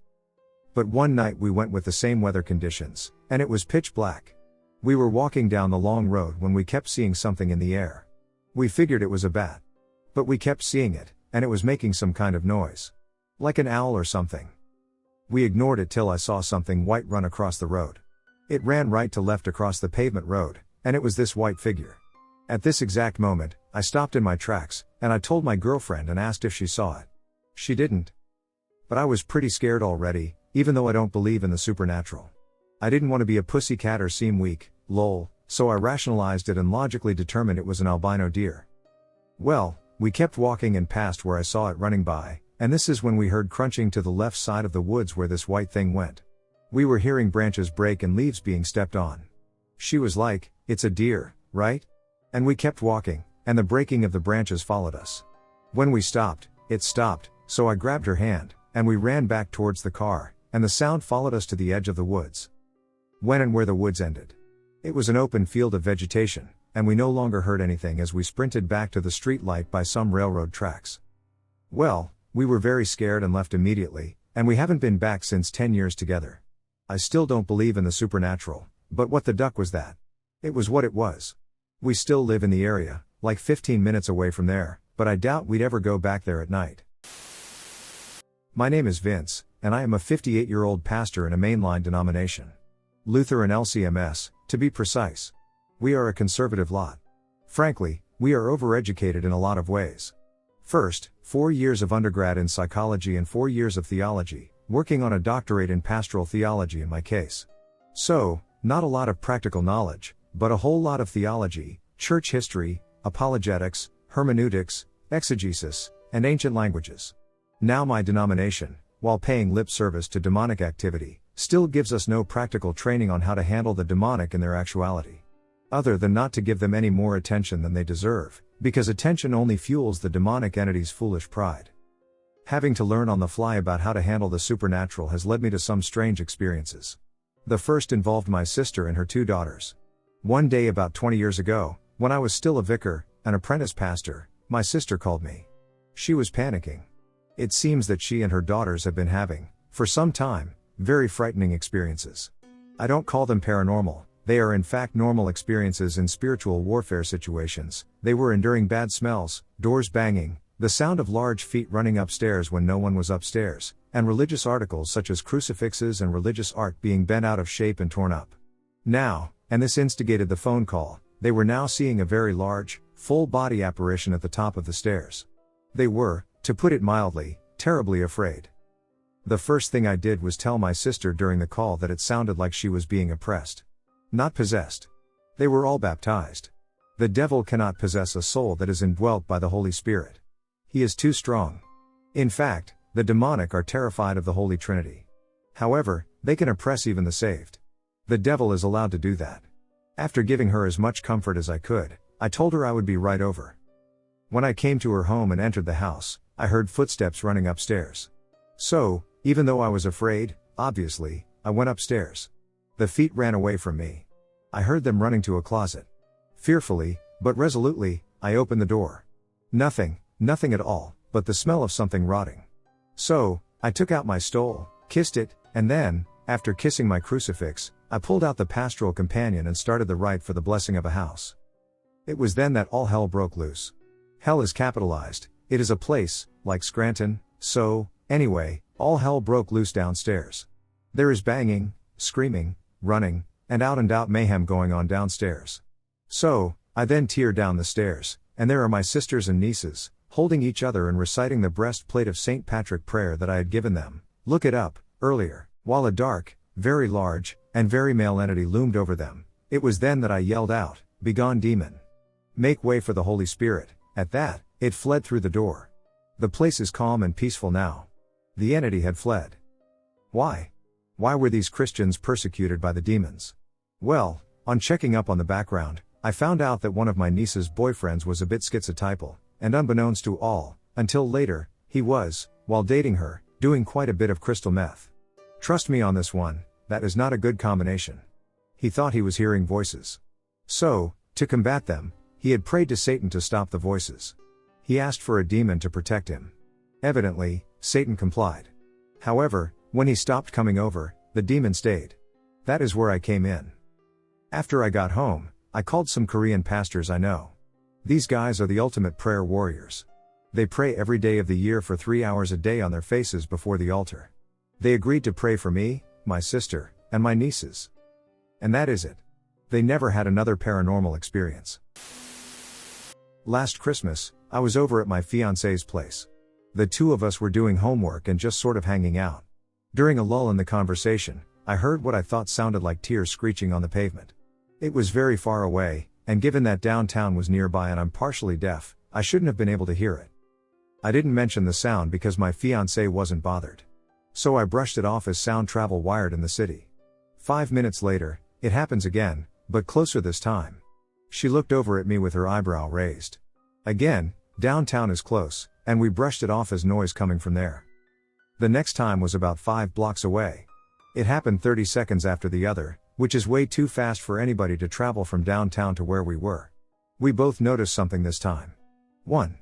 Speaker 1: But one night we went with the same weather conditions, and it was pitch black. We were walking down the long road when we kept seeing something in the air. We figured it was a bat. But we kept seeing it, and it was making some kind of noise. Like an owl or something. We ignored it till I saw something white run across the road. It ran right to left across the pavement road, and it was this white figure. At this exact moment, I stopped in my tracks, and I told my girlfriend and asked if she saw it. She didn't. But I was pretty scared already, even though I don't believe in the supernatural. I didn't want to be a pussycat or seem weak, lol, so I rationalized it and logically determined it was an albino deer. Well, we kept walking and passed where I saw it running by, and this is when we heard crunching to the left side of the woods where this white thing went. We were hearing branches break and leaves being stepped on. She was like, "It's a deer, right?" And we kept walking, and the breaking of the branches followed us. When we stopped, it stopped, so I grabbed her hand, and we ran back towards the car, and the sound followed us to the edge of the woods. When and where the woods ended. It was an open field of vegetation, and we no longer heard anything as we sprinted back to the street light by some railroad tracks. Well, we were very scared and left immediately, and we haven't been back since 10 years together. I still don't believe in the supernatural, but what the duck was that? It was what it was. We still live in the area, like 15 minutes away from there, but I doubt we'd ever go back there at night. My name is Vince, and I am a 58-year-old pastor in a mainline denomination. Lutheran LCMS, to be precise. We are a conservative lot. Frankly, we are overeducated in a lot of ways. First, 4 years of undergrad in psychology and 4 years of theology, working on a doctorate in pastoral theology in my case. So, not a lot of practical knowledge, but a whole lot of theology, church history, apologetics, hermeneutics, exegesis, and ancient languages. Now my denomination, while paying lip service to demonic activity, still gives us no practical training on how to handle the demonic in their actuality. Other than not to give them any more attention than they deserve, because attention only fuels the demonic entity's foolish pride. Having to learn on the fly about how to handle the supernatural has led me to some strange experiences. The first involved my sister and her 2 daughters. One day about 20 years ago, when I was still a vicar, an apprentice pastor, my sister called me. She was panicking. It seems that she and her daughters have been having for some time, very frightening experiences. I don't call them paranormal, they are in fact normal experiences in spiritual warfare situations. They were enduring bad smells, doors banging, the sound of large feet running upstairs when no one was upstairs, and religious articles such as crucifixes and religious art being bent out of shape and torn up. Now, and this instigated the phone call, they were now seeing a very large, full-body apparition at the top of the stairs. They were, to put it mildly, terribly afraid. The first thing I did was tell my sister during the call that it sounded like she was being oppressed. Not possessed. They were all baptized. The devil cannot possess a soul that is indwelt by the Holy Spirit. He is too strong. In fact, the demonic are terrified of the Holy Trinity. However, they can oppress even the saved. The devil is allowed to do that. After giving her as much comfort as I could, I told her I would be right over. When I came to her home and entered the house, I heard footsteps running upstairs. So, even though I was afraid, obviously, I went upstairs. The feet ran away from me. I heard them running to a closet. Fearfully, but resolutely, I opened the door. Nothing at all, but the smell of something rotting. So, I took out my stole, kissed it, and then, after kissing my crucifix, I pulled out the pastoral companion and started the rite for the blessing of a house. It was then that all hell broke loose. Hell is capitalized, it is a place, like Scranton, so, anyway, all hell broke loose downstairs. There is banging, screaming, running, and out mayhem going on downstairs. So, I then tear down the stairs, and there are my sisters and nieces, holding each other and reciting the breastplate of St. Patrick prayer that I had given them, look it up, earlier, while a dark, very large, and very male entity loomed over them. It was then that I yelled out, "Begone demon! Make way for the Holy Spirit." At that, it fled through the door. The place is calm and peaceful now. The entity had fled. Why? Why were these Christians persecuted by the demons? Well, on checking up on the background, I found out that one of my niece's boyfriends was a bit schizotypal, and unbeknownst to all, until later, he was, while dating her, doing quite a bit of crystal meth. Trust me on this one, that is not a good combination. He thought he was hearing voices. So, to combat them, he had prayed to Satan to stop the voices. He asked for a demon to protect him. Evidently, Satan complied. However, when he stopped coming over, the demon stayed. That is where I came in. After I got home, I called some Korean pastors I know. These guys are the ultimate prayer warriors. They pray every day of the year for 3 hours a day on their faces before the altar. They agreed to pray for me, my sister, and my nieces. And that is it. They never had another paranormal experience. Last Christmas, I was over at my fiancé's place. The two of us were doing homework and just sort of hanging out. During a lull in the conversation, I heard what I thought sounded like tears screeching on the pavement. It was very far away, and given that downtown was nearby and I'm partially deaf, I shouldn't have been able to hear it. I didn't mention the sound because my fiancée wasn't bothered. So I brushed it off as sound travel wired in the city. 5 minutes later, it happens again, but closer this time. She looked over at me with her eyebrow raised. Again, downtown is close, and we brushed it off as noise coming from there. The next time was about 5 blocks away. It happened 30 seconds after the other, which is way too fast for anybody to travel from downtown to where we were. We both noticed something this time. 1.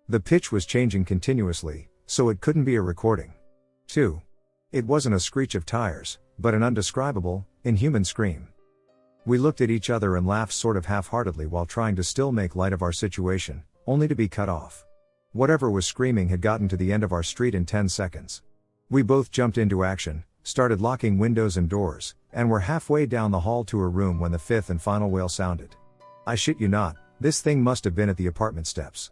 Speaker 1: The pitch was changing continuously, so it couldn't be a recording. 2. It wasn't a screech of tires, but an undescribable, inhuman scream. We looked at each other and laughed sort of half-heartedly while trying to still make light of our situation, only to be cut off. Whatever was screaming had gotten to the end of our street in 10 seconds. We both jumped into action, started locking windows and doors, and were halfway down the hall to her room when the fifth and final wail sounded. I shit you not, this thing must have been at the apartment steps.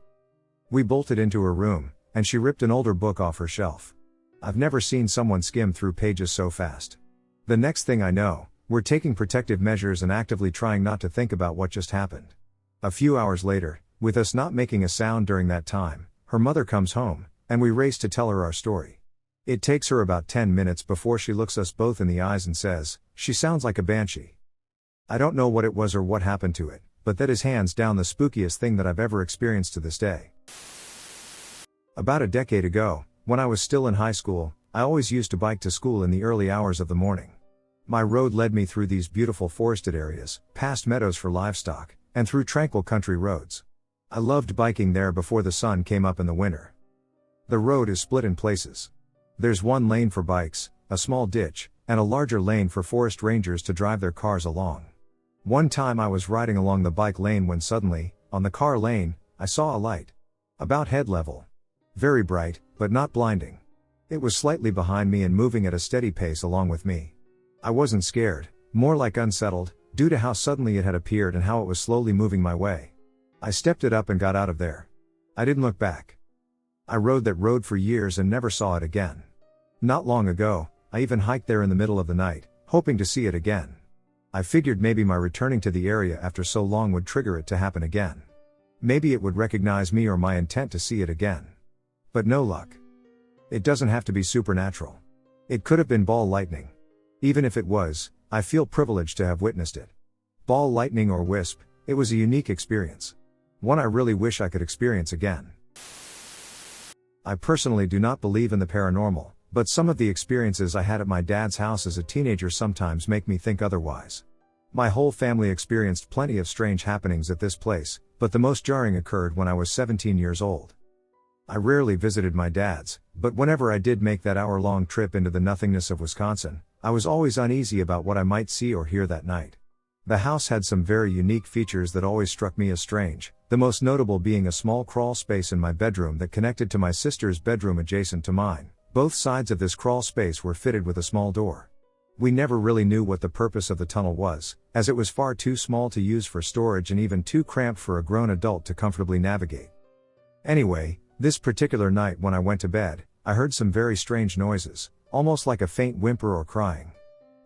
Speaker 1: We bolted into her room, and she ripped an older book off her shelf. I've never seen someone skim through pages so fast. The next thing I know, we're taking protective measures and actively trying not to think about what just happened. A few hours later, with us not making a sound during that time, her mother comes home, and we race to tell her our story. It takes her about 10 minutes before she looks us both in the eyes and says, "She sounds like a banshee." I don't know what it was or what happened to it, but that is hands down the spookiest thing that I've ever experienced to this day. About a decade ago, when I was still in high school, I always used to bike to school in the early hours of the morning. My road led me through these beautiful forested areas, past meadows for livestock, and through tranquil country roads. I loved biking there before the sun came up in the winter. The road is split in places. There's one lane for bikes, a small ditch, and a larger lane for forest rangers to drive their cars along. One time I was riding along the bike lane when suddenly, on the car lane, I saw a light. About head level. Very bright, but not blinding. It was slightly behind me and moving at a steady pace along with me. I wasn't scared, more like unsettled, due to how suddenly it had appeared and how it was slowly moving my way. I stepped it up and got out of there. I didn't look back. I rode that road for years and never saw it again. Not long ago, I even hiked there in the middle of the night, hoping to see it again. I figured maybe my returning to the area after so long would trigger it to happen again. Maybe it would recognize me or my intent to see it again. But no luck. It doesn't have to be supernatural. It could have been ball lightning. Even if it was, I feel privileged to have witnessed it. Ball lightning or wisp, it was a unique experience. One I really wish I could experience again. I personally do not believe in the paranormal, but some of the experiences I had at my dad's house as a teenager sometimes make me think otherwise. My whole family experienced plenty of strange happenings at this place, but the most jarring occurred when I was 17 years old. I rarely visited my dad's, but whenever I did make that hour-long trip into the nothingness of Wisconsin, I was always uneasy about what I might see or hear that night. The house had some very unique features that always struck me as strange, the most notable being a small crawl space in my bedroom that connected to my sister's bedroom adjacent to mine. Both sides of this crawl space were fitted with a small door. We never really knew what the purpose of the tunnel was, as it was far too small to use for storage and even too cramped for a grown adult to comfortably navigate. Anyway, this particular night when I went to bed, I heard some very strange noises, almost like a faint whimper or crying.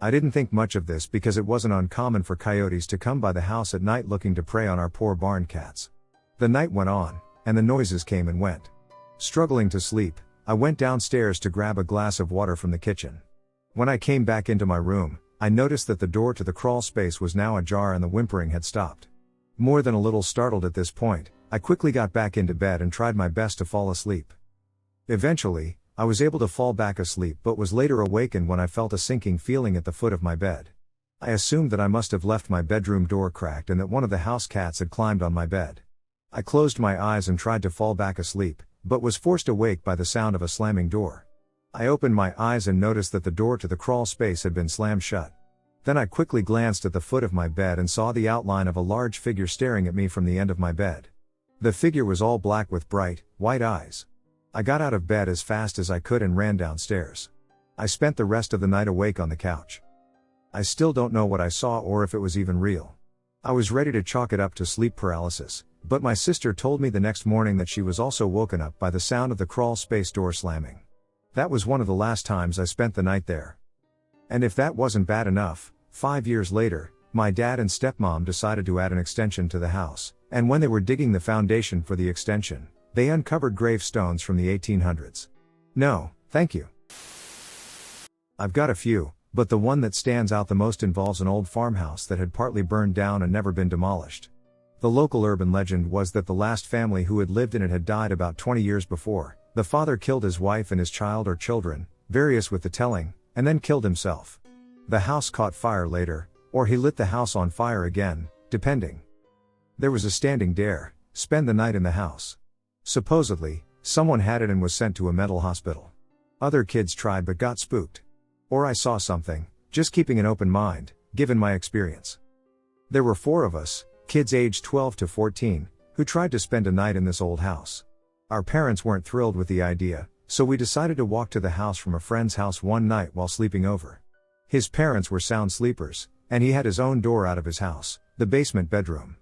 Speaker 1: I didn't think much of this because it wasn't uncommon for coyotes to come by the house at night looking to prey on our poor barn cats. The night went on, and the noises came and went. Struggling to sleep, I went downstairs to grab a glass of water from the kitchen. When I came back into my room, I noticed that the door to the crawl space was now ajar and the whimpering had stopped. More than a little startled at this point, I quickly got back into bed and tried my best to fall asleep. Eventually, I was able to fall back asleep but was later awakened when I felt a sinking feeling at the foot of my bed. I assumed that I must have left my bedroom door cracked and that one of the house cats had climbed on my bed. I closed my eyes and tried to fall back asleep, but was forced awake by the sound of a slamming door. I opened my eyes and noticed that the door to the crawl space had been slammed shut. Then I quickly glanced at the foot of my bed and saw the outline of a large figure staring at me from the end of my bed. The figure was all black with bright, white eyes. I got out of bed as fast as I could and ran downstairs. I spent the rest of the night awake on the couch. I still don't know what I saw or if it was even real. I was ready to chalk it up to sleep paralysis, but my sister told me the next morning that she was also woken up by the sound of the crawl space door slamming. That was one of the last times I spent the night there. And if that wasn't bad enough, 5 years later, my dad and stepmom decided to add an extension to the house, and when they were digging the foundation for the extension, they uncovered gravestones from the 1800s. No, thank you. I've got a few, but the one that stands out the most involves an old farmhouse that had partly burned down and never been demolished. The local urban legend was that the last family who had lived in it had died about 20 years before. The father killed his wife and his child or children, various with the telling, and then killed himself. The house caught fire later, or he lit the house on fire again, depending. There was a standing dare: spend the night in the house. Supposedly, someone had it and was sent to a mental hospital. Other kids tried but got spooked. Or I saw something, just keeping an open mind, given my experience. There were 4 of us, kids aged 12 to 14, who tried to spend a night in this old house. Our parents weren't thrilled with the idea, so we decided to walk to the house from a friend's house one night while sleeping over. His parents were sound sleepers, and he had his own door out of his house, the basement bedroom.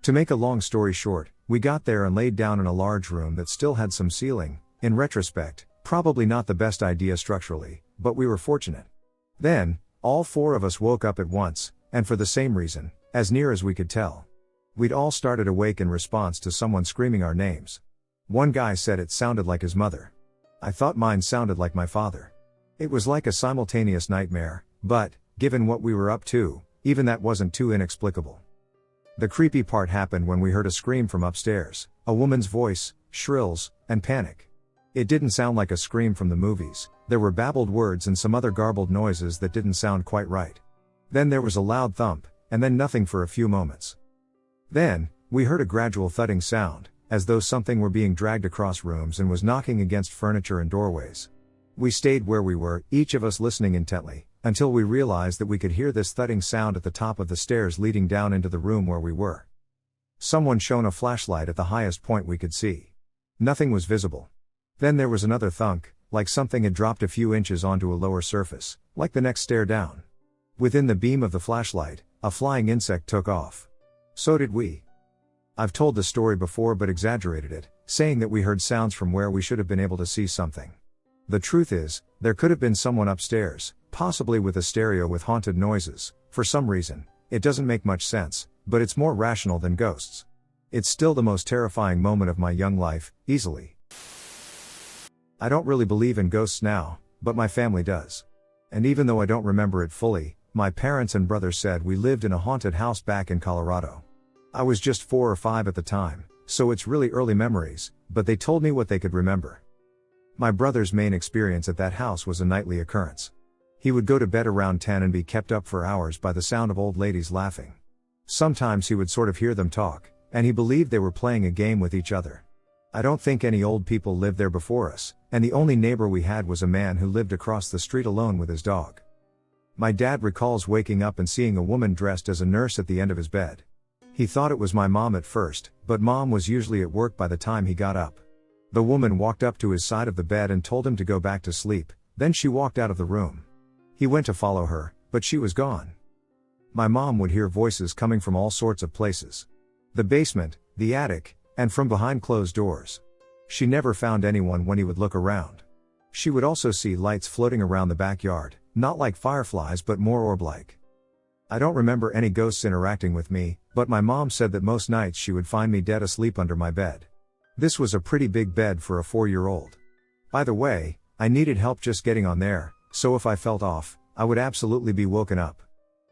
Speaker 1: To make a long story short, we got there and laid down in a large room that still had some ceiling. In retrospect, probably not the best idea structurally, but we were fortunate. Then, all 4 of us woke up at once, and for the same reason, as near as we could tell. We'd all started awake in response to someone screaming our names. One guy said it sounded like his mother. I thought mine sounded like my father. It was like a simultaneous nightmare, but, given what we were up to, even that wasn't too inexplicable. The creepy part happened when we heard a scream from upstairs, a woman's voice, shrills, and panic. It didn't sound like a scream from the movies. There were babbled words and some other garbled noises that didn't sound quite right. Then there was a loud thump, and then nothing for a few moments. Then, we heard a gradual thudding sound, as though something were being dragged across rooms and was knocking against furniture and doorways. We stayed where we were, each of us listening intently, until we realized that we could hear this thudding sound at the top of the stairs leading down into the room where we were. Someone shone a flashlight at the highest point we could see. Nothing was visible. Then there was another thunk, like something had dropped a few inches onto a lower surface, like the next stair down. Within the beam of the flashlight, a flying insect took off. So did we. I've told the story before but exaggerated it, saying that we heard sounds from where we should have been able to see something. The truth is, there could have been someone upstairs, possibly with a stereo with haunted noises. For some reason, it doesn't make much sense, but it's more rational than ghosts. It's still the most terrifying moment of my young life, easily. I don't really believe in ghosts now, but my family does. And even though I don't remember it fully, my parents and brother said we lived in a haunted house back in Colorado. I was just 4 or 5 at the time, so it's really early memories, but they told me what they could remember. My brother's main experience at that house was a nightly occurrence. He would go to bed around 10 and be kept up for hours by the sound of old ladies laughing. Sometimes he would sort of hear them talk, and he believed they were playing a game with each other. I don't think any old people lived there before us, and the only neighbor we had was a man who lived across the street alone with his dog. My dad recalls waking up and seeing a woman dressed as a nurse at the end of his bed. He thought it was my mom at first, but mom was usually at work by the time he got up. The woman walked up to his side of the bed and told him to go back to sleep, then she walked out of the room. He went to follow her, but she was gone. My mom would hear voices coming from all sorts of places. The basement, the attic, and from behind closed doors. She never found anyone when he would look around. She would also see lights floating around the backyard, not like fireflies but more orb-like. I don't remember any ghosts interacting with me, but my mom said that most nights she would find me dead asleep under my bed. This was a pretty big bed for a 4-year-old. By the way, I needed help just getting on there, so if I felt off, I would absolutely be woken up.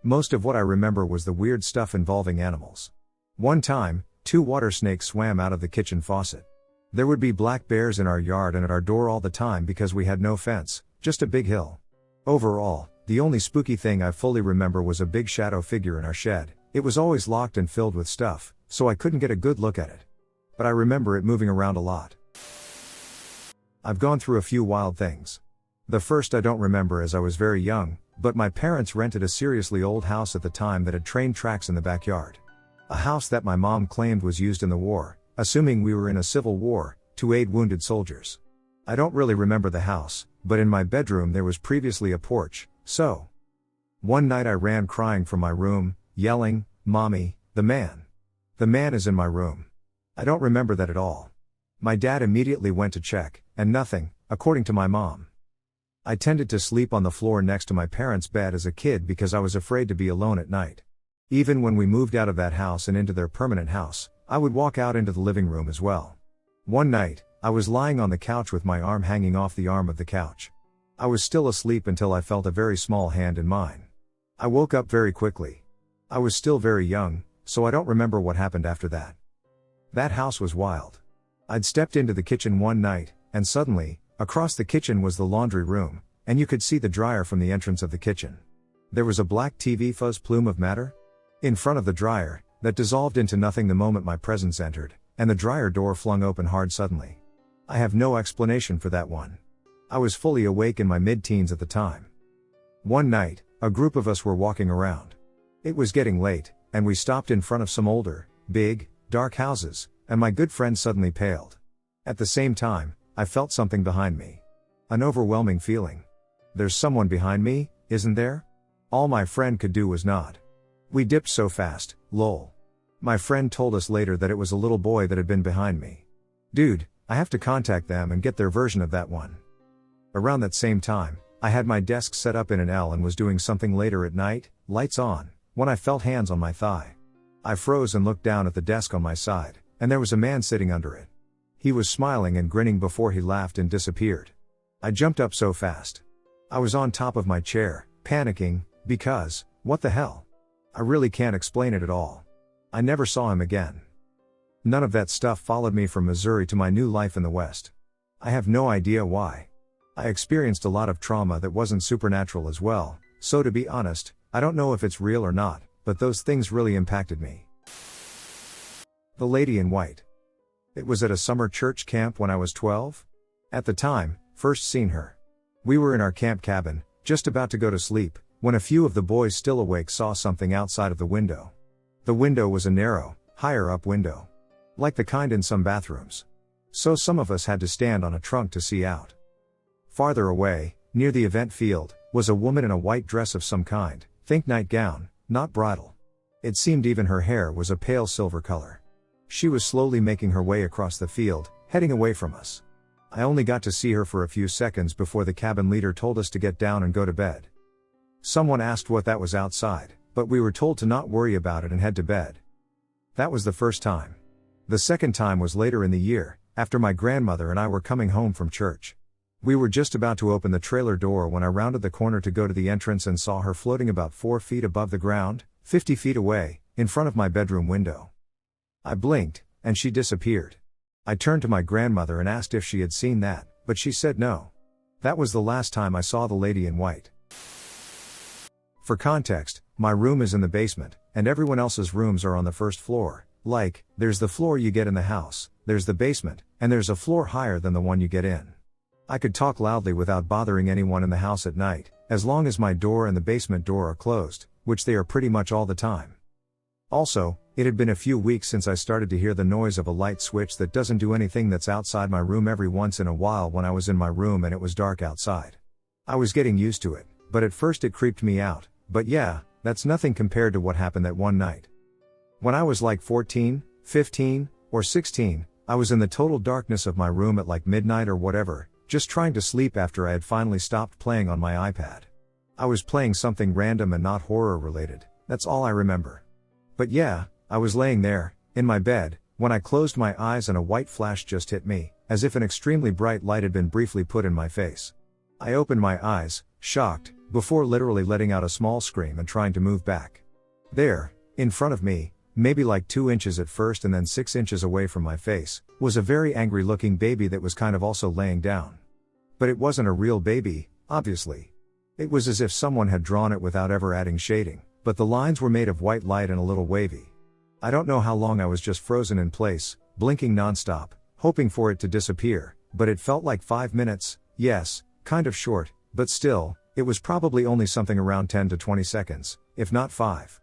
Speaker 1: Most of what I remember was the weird stuff involving animals. One time, 2 water snakes swam out of the kitchen faucet. There would be black bears in our yard and at our door all the time because we had no fence, just a big hill. Overall, the only spooky thing I fully remember was a big shadow figure in our shed. It was always locked and filled with stuff, so I couldn't get a good look at it. But I remember it moving around a lot. I've gone through a few wild things. The first I don't remember as I was very young, but my parents rented a seriously old house at the time that had train tracks in the backyard. A house that my mom claimed was used in the war, assuming we were in a civil war, to aid wounded soldiers. I don't really remember the house, but in my bedroom there was previously a porch, so. One night I ran crying from my room, yelling, "Mommy, the man! The man is in my room." I don't remember that at all. My dad immediately went to check, and nothing, according to my mom. I tended to sleep on the floor next to my parents' bed as a kid because I was afraid to be alone at night. Even when we moved out of that house and into their permanent house, I would walk out into the living room as well. One night, I was lying on the couch with my arm hanging off the arm of the couch. I was still asleep until I felt a very small hand in mine. I woke up very quickly. I was still very young, so I don't remember what happened after that. That house was wild. I'd stepped into the kitchen one night, and suddenly, across the kitchen was the laundry room, and you could see the dryer from the entrance of the kitchen. There was a black TV fuzz plume of matter in front of the dryer, that dissolved into nothing the moment my presence entered, and the dryer door flung open hard suddenly. I have no explanation for that one. I was fully awake in my mid-teens at the time. One night, a group of us were walking around. It was getting late, and we stopped in front of some older, big, dark houses, and my good friend suddenly paled. At the same time, I felt something behind me. An overwhelming feeling. There's someone behind me, isn't there? All my friend could do was nod. We dipped so fast, lol. My friend told us later that it was a little boy that had been behind me. Dude, I have to contact them and get their version of that one. Around that same time, I had my desk set up in an L and was doing something later at night, lights on, when I felt hands on my thigh. I froze and looked down at the desk on my side, and there was a man sitting under it. He was smiling and grinning before he laughed and disappeared. I jumped up so fast. I was on top of my chair, panicking, because, what the hell? I really can't explain it at all. I never saw him again. None of that stuff followed me from Missouri to my new life in the West. I have no idea why. I experienced a lot of trauma that wasn't supernatural as well, so to be honest, I don't know if it's real or not, but those things really impacted me. The Lady in White. It was at a summer church camp when I was 12. At the time, first seen her. We were in our camp cabin, just about to go to sleep, when a few of the boys still awake saw something outside of the window. The window was a narrow, higher up window. Like the kind in some bathrooms. So some of us had to stand on a trunk to see out. Farther away, near the event field, was a woman in a white dress of some kind, think nightgown, not bridal. It seemed even her hair was a pale silver color. She was slowly making her way across the field, heading away from us. I only got to see her for a few seconds before the cabin leader told us to get down and go to bed. Someone asked what that was outside, but we were told to not worry about it and head to bed. That was the first time. The second time was later in the year, after my grandmother and I were coming home from church. We were just about to open the trailer door when I rounded the corner to go to the entrance and saw her floating about 4 feet above the ground, 50 feet away, in front of my bedroom window. I blinked, and she disappeared. I turned to my grandmother and asked if she had seen that, but she said no. That was the last time I saw the lady in white. For context, my room is in the basement, and everyone else's rooms are on the first floor. Like, there's the floor you get in the house, there's the basement, and there's a floor higher than the one you get in. I could talk loudly without bothering anyone in the house at night, as long as my door and the basement door are closed, which they are pretty much all the time. Also, it had been a few weeks since I started to hear the noise of a light switch that doesn't do anything that's outside my room every once in a while when I was in my room and it was dark outside. I was getting used to it, but at first it creeped me out, but yeah, that's nothing compared to what happened that one night. When I was like 14, 15, or 16, I was in the total darkness of my room at like midnight or whatever, just trying to sleep after I had finally stopped playing on my iPad. I was playing something random and not horror related, that's all I remember. But yeah, I was laying there, in my bed, when I closed my eyes and a white flash just hit me, as if an extremely bright light had been briefly put in my face. I opened my eyes, shocked, before literally letting out a small scream and trying to move back. There, in front of me, maybe like 2 inches at first and then 6 inches away from my face, was a very angry looking baby that was kind of also laying down. But it wasn't a real baby, obviously. It was as if someone had drawn it without ever adding shading, but the lines were made of white light and a little wavy. I don't know how long I was just frozen in place, blinking nonstop, hoping for it to disappear, but it felt like 5 minutes, yes, kind of short, but still, it was probably only something around 10 to 20 seconds, if not 5.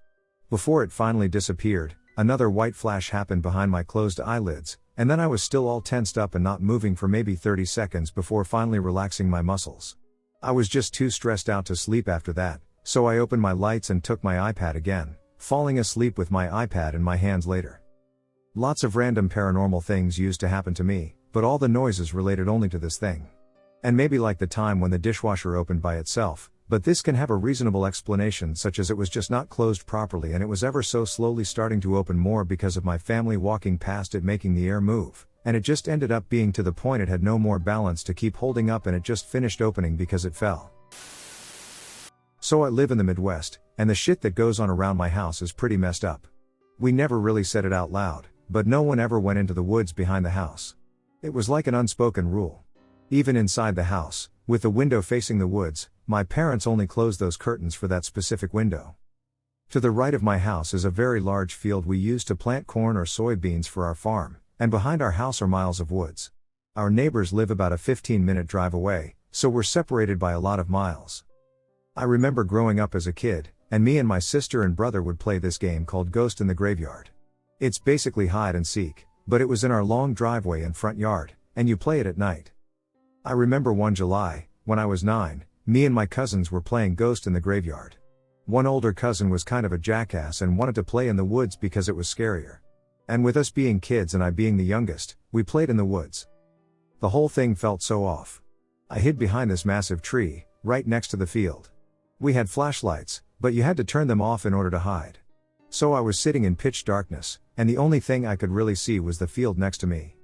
Speaker 1: Before it finally disappeared, another white flash happened behind my closed eyelids, and then I was still all tensed up and not moving for maybe 30 seconds before finally relaxing my muscles. I was just too stressed out to sleep after that, so I opened my lights and took my iPad again, falling asleep with my iPad in my hands later. Lots of random paranormal things used to happen to me, but all the noises related only to this thing. And maybe like the time when the dishwasher opened by itself, but this can have a reasonable explanation, such as it was just not closed properly and it was ever so slowly starting to open more because of my family walking past it making the air move, and it just ended up being to the point it had no more balance to keep holding up and it just finished opening because it fell. So I live in the Midwest, and the shit that goes on around my house is pretty messed up. We never really said it out loud, but no one ever went into the woods behind the house. It was like an unspoken rule. Even inside the house, with the window facing the woods, my parents only closed those curtains for that specific window. To the right of my house is a very large field we use to plant corn or soybeans for our farm, and behind our house are miles of woods. Our neighbors live about a 15-minute drive away, so we're separated by a lot of miles. I remember growing up as a kid, and me and my sister and brother would play this game called Ghost in the Graveyard. It's basically hide and seek, but it was in our long driveway and front yard, and you play it at night. I remember one July, when I was 9, me and my cousins were playing Ghost in the Graveyard. One older cousin was kind of a jackass and wanted to play in the woods because it was scarier. And with us being kids and I being the youngest, we played in the woods. The whole thing felt so off. I hid behind this massive tree, right next to the field. We had flashlights, but you had to turn them off in order to hide. So I was sitting in pitch darkness, and the only thing I could really see was the field next to me.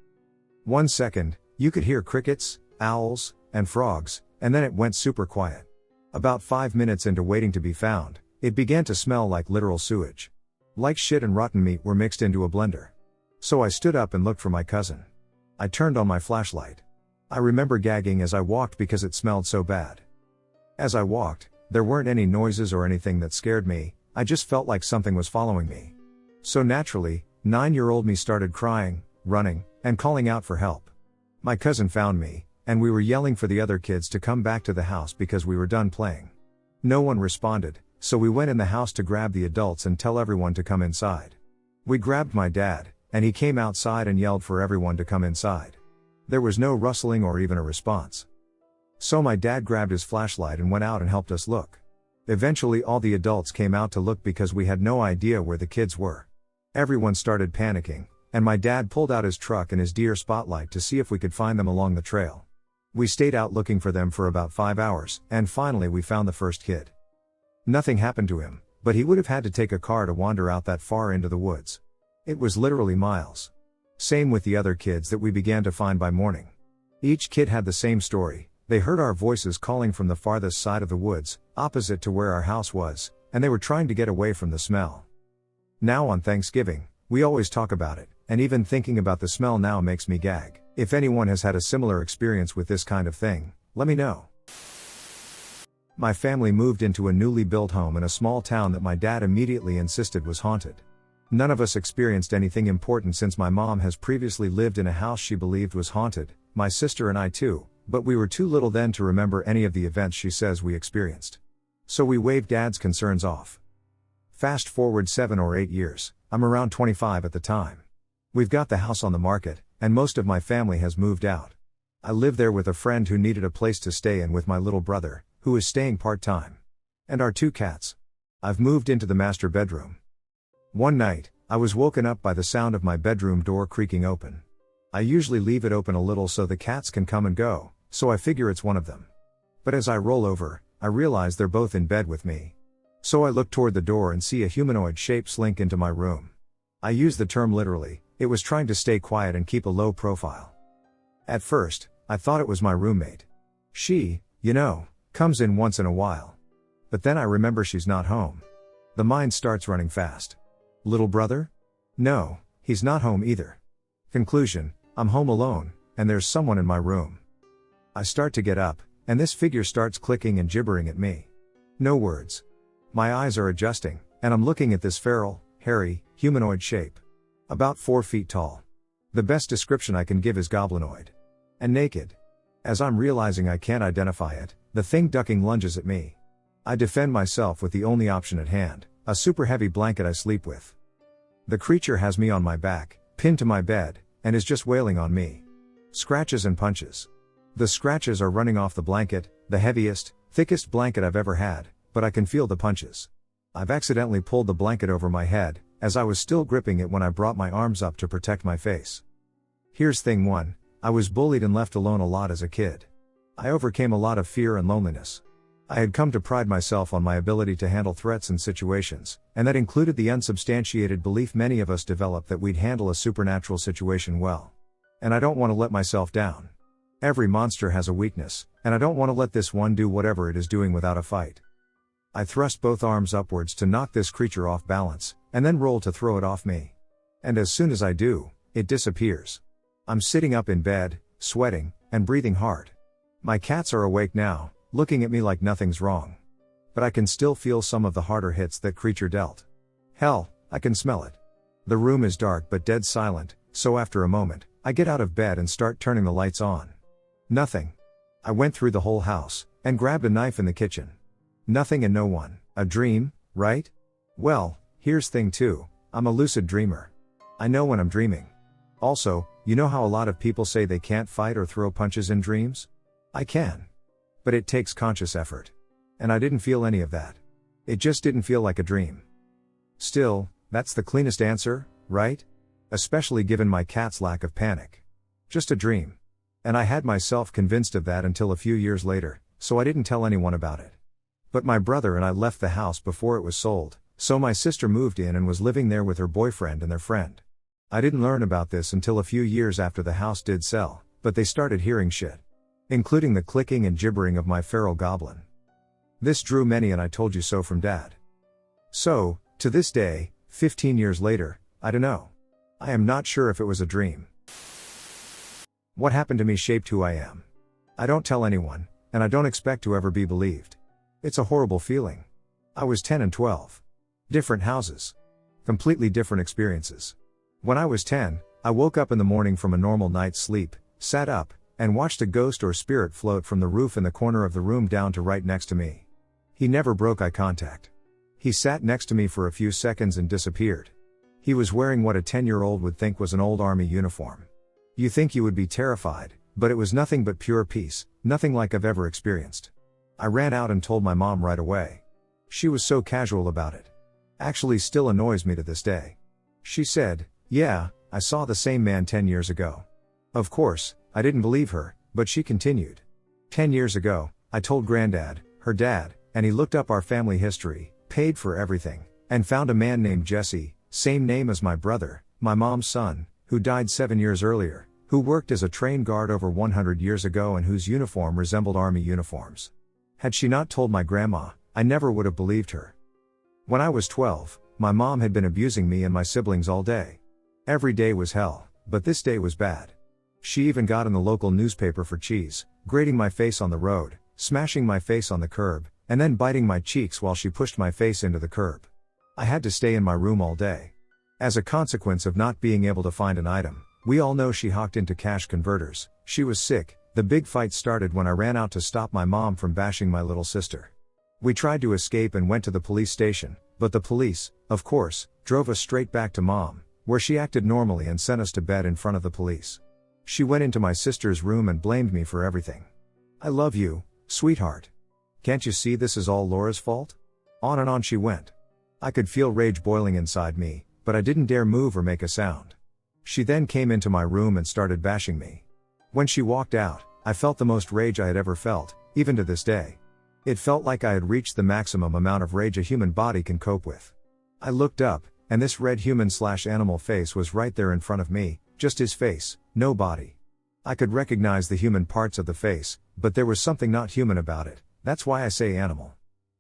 Speaker 1: 1 second, you could hear crickets, owls, and frogs, and then it went super quiet. About 5 minutes into waiting to be found, it began to smell like literal sewage. Like shit and rotten meat were mixed into a blender. So I stood up and looked for my cousin. I turned on my flashlight. I remember gagging as I walked because it smelled so bad. As I walked, there weren't any noises or anything that scared me, I just felt like something was following me. So naturally, 9-year-old me started crying, running, and calling out for help. My cousin found me, and we were yelling for the other kids to come back to the house because we were done playing. No one responded, so we went in the house to grab the adults and tell everyone to come inside. We grabbed my dad, and he came outside and yelled for everyone to come inside. There was no rustling or even a response. So my dad grabbed his flashlight and went out and helped us look. Eventually all the adults came out to look because we had no idea where the kids were. Everyone started panicking, and my dad pulled out his truck and his deer spotlight to see if we could find them along the trail. We stayed out looking for them for about 5 hours, and finally we found the first kid. Nothing happened to him, but he would have had to take a car to wander out that far into the woods. It was literally miles. Same with the other kids that we began to find by morning. Each kid had the same story. They heard our voices calling from the farthest side of the woods, opposite to where our house was, and they were trying to get away from the smell. Now on Thanksgiving, we always talk about it, and even thinking about the smell now makes me gag. If anyone has had a similar experience with this kind of thing, let me know. My family moved into a newly built home in a small town that my dad immediately insisted was haunted. None of us experienced anything important since my mom has previously lived in a house she believed was haunted, my sister and I too, but we were too little then to remember any of the events she says we experienced. So we waved dad's concerns off. Fast forward 7 or 8 years, I'm around 25 at the time. We've got the house on the market, and most of my family has moved out. I live there with a friend who needed a place to stay and with my little brother, who is staying part-time. And our 2 cats. I've moved into the master bedroom. One night, I was woken up by the sound of my bedroom door creaking open. I usually leave it open a little so the cats can come and go, so I figure it's one of them. But as I roll over, I realize they're both in bed with me. So I look toward the door and see a humanoid shape slink into my room. I use the term literally, it was trying to stay quiet and keep a low profile. At first, I thought it was my roommate. She, comes in once in a while. But then I remember she's not home. The mind starts running fast. Little brother? No, he's not home either. Conclusion, I'm home alone, and there's someone in my room. I start to get up, and this figure starts clicking and gibbering at me. No words. My eyes are adjusting, and I'm looking at this feral, hairy, humanoid shape. About 4 feet tall. The best description I can give is goblinoid. And naked. As I'm realizing I can't identify it, the thing ducking lunges at me. I defend myself with the only option at hand, a super heavy blanket I sleep with. The creature has me on my back, pinned to my bed, and is just wailing on me. Scratches and punches. The scratches are running off the blanket, the heaviest, thickest blanket I've ever had, but I can feel the punches. I've accidentally pulled the blanket over my head, as I was still gripping it when I brought my arms up to protect my face. Here's thing 1, I was bullied and left alone a lot as a kid. I overcame a lot of fear and loneliness. I had come to pride myself on my ability to handle threats and situations, and that included the unsubstantiated belief many of us develop that we'd handle a supernatural situation well. And I don't want to let myself down. Every monster has a weakness, and I don't want to let this one do whatever it is doing without a fight. I thrust both arms upwards to knock this creature off balance, and then roll to throw it off me. And as soon as I do, it disappears. I'm sitting up in bed, sweating, and breathing hard. My cats are awake now, looking at me like nothing's wrong. But I can still feel some of the harder hits that creature dealt. Hell, I can smell it. The room is dark but dead silent, so after a moment, I get out of bed and start turning the lights on. Nothing. I went through the whole house, and grabbed a knife in the kitchen. Nothing and no one. A dream, right? Well, here's thing 2, I'm a lucid dreamer. I know when I'm dreaming. Also, you know how a lot of people say they can't fight or throw punches in dreams? I can. But it takes conscious effort. And I didn't feel any of that. It just didn't feel like a dream. Still, that's the cleanest answer, right? Especially given my cat's lack of panic. Just a dream. And I had myself convinced of that until a few years later, so I didn't tell anyone about it. But my brother and I left the house before it was sold, so my sister moved in and was living there with her boyfriend and their friend. I didn't learn about this until a few years after the house did sell, but they started hearing shit. Including the clicking and gibbering of my feral goblin. This drew many and I told you so from dad. So, to this day, 15 years later, I don't know. I am not sure if it was a dream. What happened to me shaped who I am. I don't tell anyone, and I don't expect to ever be believed. It's a horrible feeling. I was 10 and 12. Different houses. Completely different experiences. When I was 10, I woke up in the morning from a normal night's sleep, sat up, and watched a ghost or spirit float from the roof in the corner of the room down to right next to me. He never broke eye contact. He sat next to me for a few seconds and disappeared. He was wearing what a 10-year-old would think was an old army uniform. You think you would be terrified, but it was nothing but pure peace, nothing like I've ever experienced. I ran out and told my mom right away. She was so casual about it. Actually still annoys me to this day. She said, "Yeah, I saw the same man 10 years ago." Of course, I didn't believe her, but she continued. 10 years ago, I told Granddad, her dad, and he looked up our family history, paid for everything, and found a man named Jesse, same name as my brother, my mom's son, who died 7 years earlier, who worked as a train guard over 100 years ago and whose uniform resembled army uniforms. Had she not told my grandma, I never would have believed her. When I was 12, my mom had been abusing me and my siblings all day. Every day was hell, but this day was bad. She even got in the local newspaper for cheese, grating my face on the road, smashing my face on the curb, and then biting my cheeks while she pushed my face into the curb. I had to stay in my room all day. As a consequence of not being able to find an item, we all know she hawked into cash converters. She was sick. The big fight started when I ran out to stop my mom from bashing my little sister. We tried to escape and went to the police station, but the police, of course, drove us straight back to Mom, where she acted normally and sent us to bed in front of the police. She went into my sister's room and blamed me for everything. "I love you, sweetheart. Can't you see this is all Laura's fault?" On and on she went. I could feel rage boiling inside me, but I didn't dare move or make a sound. She then came into my room and started bashing me. When she walked out, I felt the most rage I had ever felt, even to this day. It felt like I had reached the maximum amount of rage a human body can cope with. I looked up, and this red human/animal face was right there in front of me, just his face, no body. I could recognize the human parts of the face, but there was something not human about it. That's why I say animal.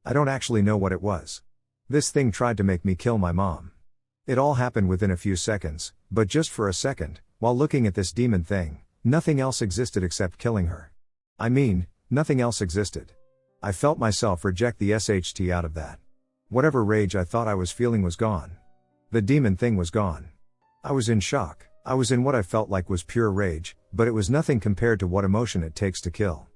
Speaker 1: I don't actually know what it was. This thing tried to make me kill my mom. It all happened within a few seconds, but just for a second, while looking at this demon thing, nothing else existed except killing her. I mean, nothing else existed. I felt myself reject the SHT out of that. Whatever rage I thought I was feeling was gone. The demon thing was gone. I was in shock. I was in what I felt like was pure rage, but it was nothing compared to what emotion it takes to kill.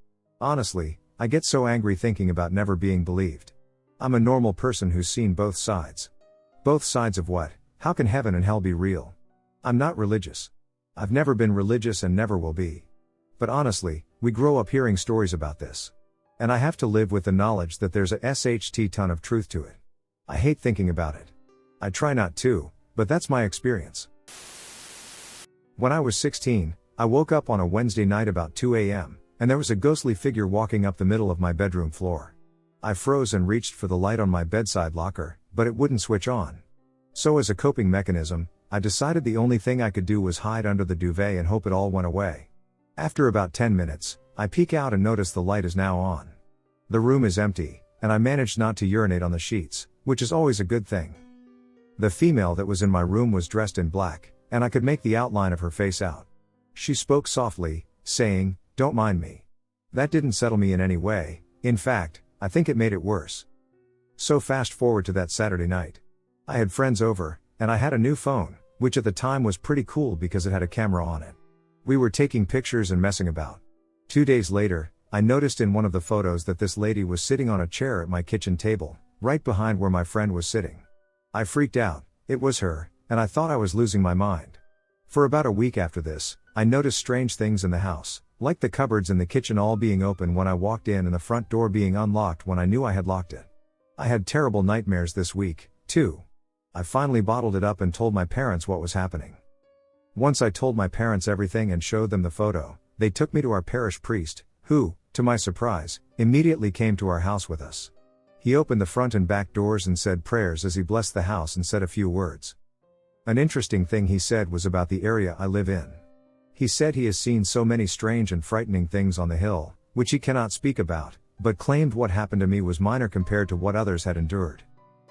Speaker 1: Honestly, I get so angry thinking about never being believed. I'm a normal person who's seen both sides. Both sides of what? How can heaven and hell be real? I'm not religious. I've never been religious and never will be. But honestly, we grow up hearing stories about this. And I have to live with the knowledge that there's a SHT ton of truth to it. I hate thinking about it. I try not to, but that's my experience. When I was 16, I woke up on a Wednesday night about 2 a.m., and there was a ghostly figure walking up the middle of my bedroom floor. I froze and reached for the light on my bedside locker, but it wouldn't switch on. So as a coping mechanism, I decided the only thing I could do was hide under the duvet and hope it all went away. After about 10 minutes, I peek out and notice the light is now on. The room is empty, and I managed not to urinate on the sheets, which is always a good thing. The female that was in my room was dressed in black, and I could make the outline of her face out. She spoke softly, saying, "Don't mind me." That didn't settle me in any way. In fact, I think it made it worse. So fast forward to that Saturday night. I had friends over, and I had a new phone, which at the time was pretty cool because it had a camera on it. We were taking pictures and messing about. 2 days later, I noticed in one of the photos that this lady was sitting on a chair at my kitchen table, right behind where my friend was sitting. I freaked out. It was her, and I thought I was losing my mind. For about a week after this, I noticed strange things in the house, like the cupboards in the kitchen all being open when I walked in and the front door being unlocked when I knew I had locked it. I had terrible nightmares this week, too. I finally bottled it up and told my parents what was happening. Once I told my parents everything and showed them the photo, they took me to our parish priest, who, to my surprise, immediately came to our house with us. He opened the front and back doors and said prayers as he blessed the house and said a few words. An interesting thing he said was about the area I live in. He said he has seen so many strange and frightening things on the hill, which he cannot speak about, but claimed what happened to me was minor compared to what others had endured.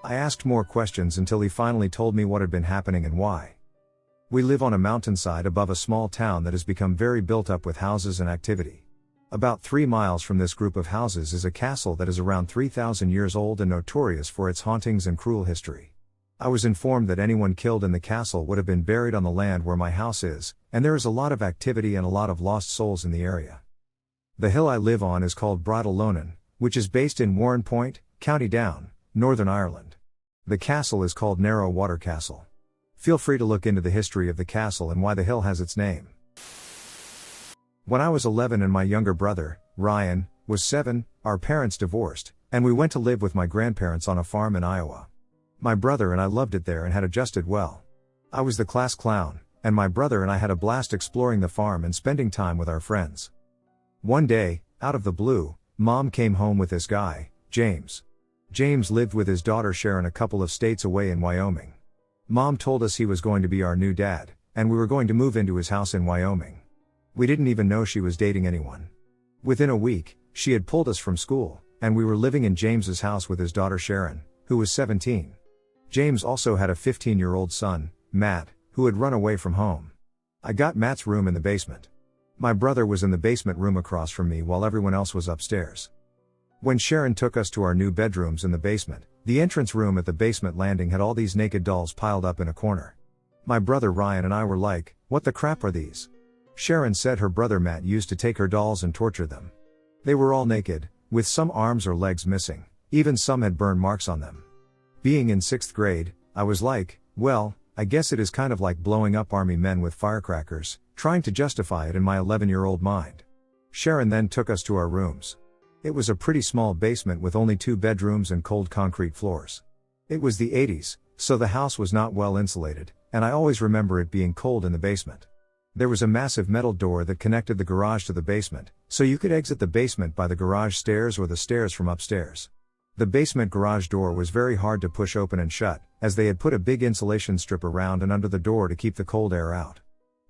Speaker 1: I asked more questions until he finally told me what had been happening and why. We live on a mountainside above a small town that has become very built up with houses and activity. About 3 miles from this group of houses is a castle that is around 3,000 years old and notorious for its hauntings and cruel history. I was informed that anyone killed in the castle would have been buried on the land where my house is, and there is a lot of activity and a lot of lost souls in the area. The hill I live on is called Bridal Lonan, which is based in Warrenpoint, County Down, Northern Ireland. The castle is called Narrow Water Castle. Feel free to look into the history of the castle and why the hill has its name. When I was 11 and my younger brother, Ryan, was 7, our parents divorced, and we went to live with my grandparents on a farm in Iowa. My brother and I loved it there and had adjusted well. I was the class clown, and my brother and I had a blast exploring the farm and spending time with our friends. One day, out of the blue, Mom came home with this guy, James. James lived with his daughter Sharon a couple of states away in Wyoming. Mom told us he was going to be our new dad, and we were going to move into his house in Wyoming. We didn't even know she was dating anyone. Within a week, she had pulled us from school, and we were living in James's house with his daughter Sharon, who was 17. James also had a 15-year-old son, Matt, who had run away from home. I got Matt's room in the basement. My brother was in the basement room across from me while everyone else was upstairs. When Sharon took us to our new bedrooms in the basement, the entrance room at the basement landing had all these naked dolls piled up in a corner. My brother Ryan and I were like, "What the crap are these?" Sharon said her brother Matt used to take her dolls and torture them. They were all naked, with some arms or legs missing, even some had burn marks on them. Being in 6th grade, I was like, well, I guess it is kind of like blowing up army men with firecrackers, trying to justify it in my 11-year-old mind. Sharon then took us to our rooms. It was a pretty small basement with only 2 bedrooms and cold concrete floors. It was the 80s, so the house was not well insulated, and I always remember it being cold in the basement. There was a massive metal door that connected the garage to the basement, so you could exit the basement by the garage stairs or the stairs from upstairs. The basement garage door was very hard to push open and shut, as they had put a big insulation strip around and under the door to keep the cold air out.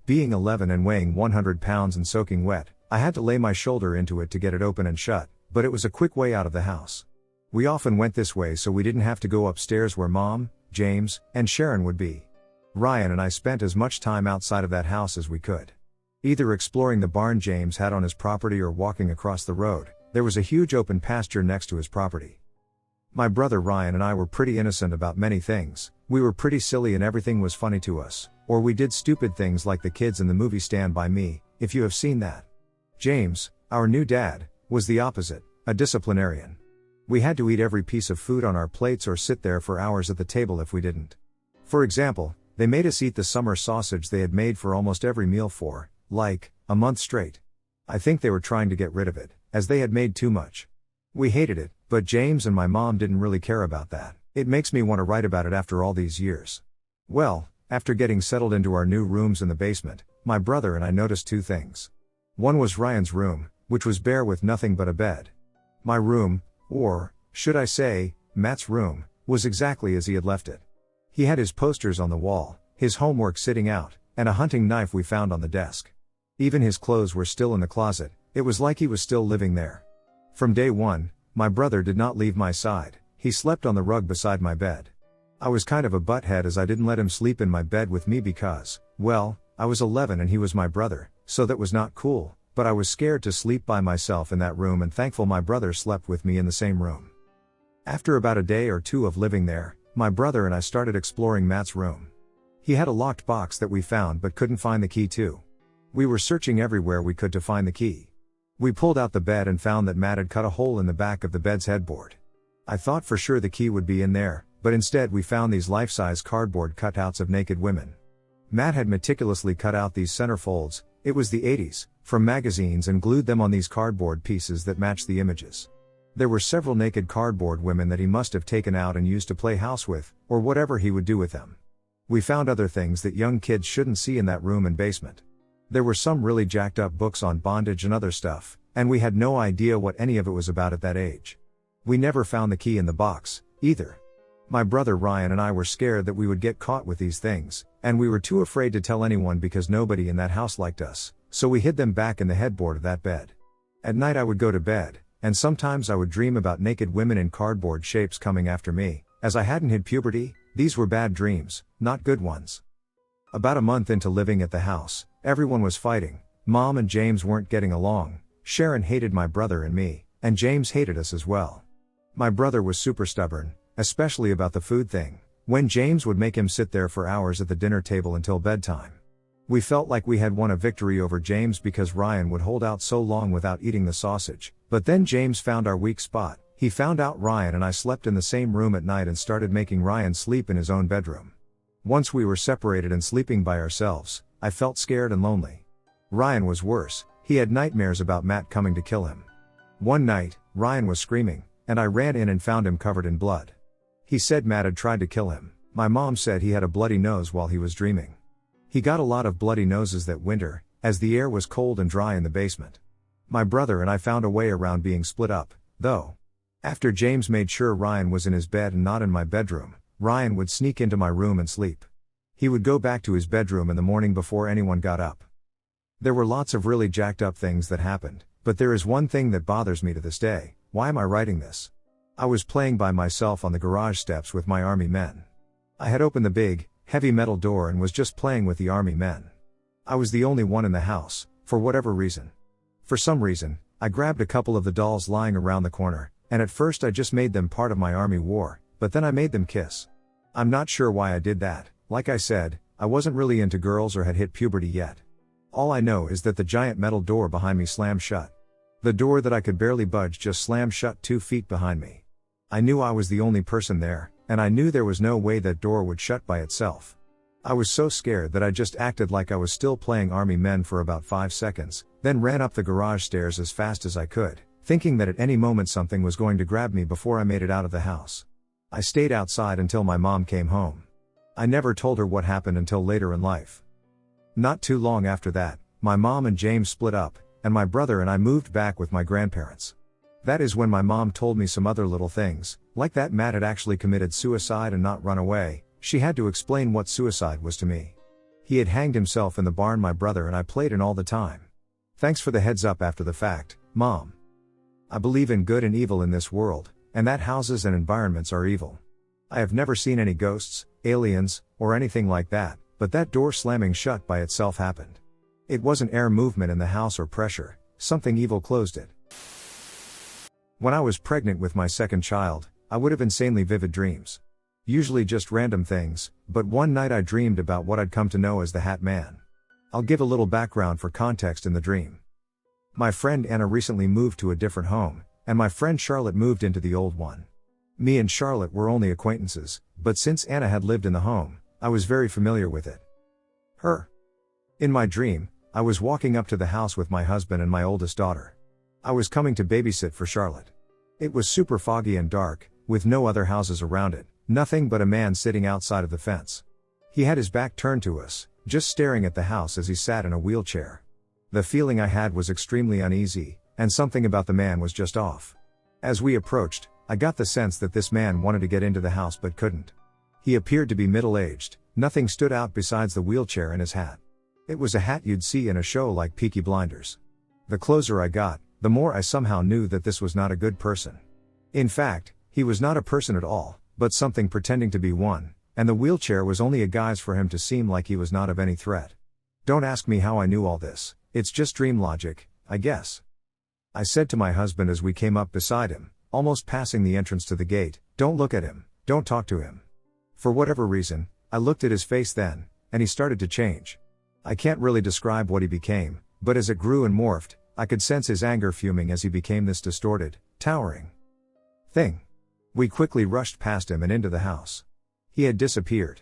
Speaker 1: Being 11 and weighing 100 pounds and soaking wet, I had to lay my shoulder into it to get it open and shut, but it was a quick way out of the house. We often went this way so we didn't have to go upstairs where Mom, James, and Sharon would be. Ryan and I spent as much time outside of that house as we could. Either exploring the barn James had on his property or walking across the road. There was a huge open pasture next to his property. My brother Ryan and I were pretty innocent about many things. We were pretty silly and everything was funny to us, or we did stupid things like the kids in the movie Stand By Me, if you have seen that. James, our new dad, was the opposite, a disciplinarian. We had to eat every piece of food on our plates or sit there for hours at the table if we didn't. For example, they made us eat the summer sausage they had made for almost every meal for, like, a month straight. I think they were trying to get rid of it, as they had made too much. We hated it, but James and my mom didn't really care about that. It makes me want to write about it after all these years. Well, after getting settled into our new rooms in the basement, my brother and I noticed 2 things. One was Ryan's room, which was bare with nothing but a bed. My room, or, should I say, Matt's room, was exactly as he had left it. He had his posters on the wall, his homework sitting out, and a hunting knife we found on the desk. Even his clothes were still in the closet. It was like he was still living there. From day one, my brother did not leave my side. He slept on the rug beside my bed. I was kind of a butthead as I didn't let him sleep in my bed with me because, well, I was 11 and he was my brother, so that was not cool, but I was scared to sleep by myself in that room and thankful my brother slept with me in the same room. After about a day or 2 of living there, my brother and I started exploring Matt's room. He had a locked box that we found but couldn't find the key to. We were searching everywhere we could to find the key. We pulled out the bed and found that Matt had cut a hole in the back of the bed's headboard. I thought for sure the key would be in there, but instead we found these life-size cardboard cutouts of naked women. Matt had meticulously cut out these centerfolds, it was the 80s, from magazines and glued them on these cardboard pieces that matched the images. There were several naked cardboard women that he must have taken out and used to play house with, or whatever he would do with them. We found other things that young kids shouldn't see in that room and basement. There were some really jacked up books on bondage and other stuff, and we had no idea what any of it was about at that age. We never found the key in the box, either. My brother Ryan and I were scared that we would get caught with these things, and we were too afraid to tell anyone because nobody in that house liked us, so we hid them back in the headboard of that bed. At night I would go to bed, and sometimes I would dream about naked women in cardboard shapes coming after me. As I hadn't hit puberty, these were bad dreams, not good ones. About a month into living at the house, everyone was fighting. Mom and James weren't getting along, Sharon hated my brother and me, and James hated us as well. My brother was super stubborn, especially about the food thing. when James would make him sit there for hours at the dinner table until bedtime. We felt like we had won a victory over James because Ryan would hold out so long without eating the sausage, but then James found our weak spot. He found out Ryan and I slept in the same room at night and started making Ryan sleep in his own bedroom. Once we were separated and sleeping by ourselves, I felt scared and lonely. Ryan was worse, he had nightmares about Matt coming to kill him. One night, Ryan was screaming, and I ran in and found him covered in blood. He said Matt had tried to kill him. My mom said he had a bloody nose while he was dreaming. He got a lot of bloody noses that winter, as the air was cold and dry in the basement. My brother and I found a way around being split up, though. After James made sure Ryan was in his bed and not in my bedroom, Ryan would sneak into my room and sleep. He would go back to his bedroom in the morning before anyone got up. There were lots of really jacked up things that happened, but there is one thing that bothers me to this day. Why am I writing this? I was playing by myself on the garage steps with my army men. I had opened the big, heavy metal door and was just playing with the army men. I was the only one in the house, for whatever reason. For some reason, I grabbed a couple of the dolls lying around the corner, and at first I just made them part of my army war, but then I made them kiss. I'm not sure why I did that. Like I said, I wasn't really into girls or had hit puberty yet. All I know is that the giant metal door behind me slammed shut. The door that I could barely budge just slammed shut 2 feet behind me. I knew I was the only person there, and I knew there was no way that door would shut by itself. I was so scared that I just acted like I was still playing army men for about 5 seconds, then ran up the garage stairs as fast as I could, thinking that at any moment something was going to grab me before I made it out of the house. I stayed outside until my mom came home. I never told her what happened until later in life. Not too long after that, my mom and James split up, and my brother and I moved back with my grandparents. That is when my mom told me some other little things, like that Matt had actually committed suicide and not run away. She had to explain what suicide was to me. He had hanged himself in the barn my brother and I played in all the time. Thanks for the heads up after the fact, Mom. I believe in good and evil in this world, and that houses and environments are evil. I have never seen any ghosts, aliens, or anything like that, but that door slamming shut by itself happened. It wasn't air movement in the house or pressure, something evil closed it. When I was pregnant with my second child, I would have insanely vivid dreams. Usually just random things, but one night I dreamed about what I'd come to know as the Hat Man. I'll give a little background for context in the dream. My friend Anna recently moved to a different home, and my friend Charlotte moved into the old one. Me and Charlotte were only acquaintances, but since Anna had lived in the home, I was very familiar with it. In my dream, I was walking up to the house with my husband and my oldest daughter. I was coming to babysit for Charlotte. It was super foggy and dark, with no other houses around it, nothing but a man sitting outside of the fence. He had his back turned to us, just staring at the house as he sat in a wheelchair. The feeling I had was extremely uneasy, and something about the man was just off. As we approached, I got the sense that this man wanted to get into the house but couldn't. He appeared to be middle-aged, nothing stood out besides the wheelchair and his hat. It was a hat you'd see in a show like Peaky Blinders. The closer I got, the more I somehow knew that this was not a good person. In fact, he was not a person at all, but something pretending to be one, and the wheelchair was only a guise for him to seem like he was not of any threat. Don't ask me how I knew all this, it's just dream logic, I guess. I said to my husband as we came up beside him, almost passing the entrance to the gate, "Don't look at him, don't talk to him." For whatever reason, I looked at his face then, and he started to change. I can't really describe what he became, but as it grew and morphed, I could sense his anger fuming as he became this distorted, towering thing. We quickly rushed past him and into the house. He had disappeared.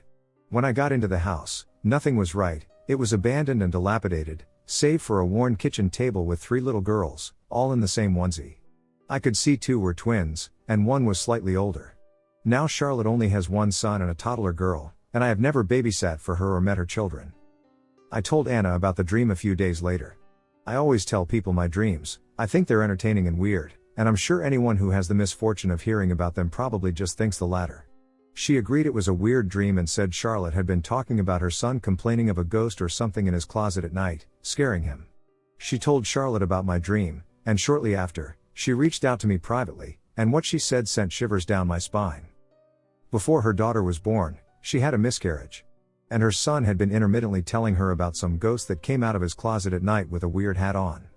Speaker 1: When I got into the house, nothing was right, it was abandoned and dilapidated, save for a worn kitchen table with 3 little girls, all in the same onesie. I could see 2 were twins, and 1 was slightly older. Now Charlotte only has 1 son and a toddler girl, and I have never babysat for her or met her children. I told Anna about the dream a few days later. I always tell people my dreams, I think they're entertaining and weird, and I'm sure anyone who has the misfortune of hearing about them probably just thinks the latter. She agreed it was a weird dream and said Charlotte had been talking about her son complaining of a ghost or something in his closet at night, scaring him. She told Charlotte about my dream, and shortly after, she reached out to me privately, and what she said sent shivers down my spine. Before her daughter was born, she had a miscarriage. And her son had been intermittently telling her about some ghost that came out of his closet at night with a weird hat on.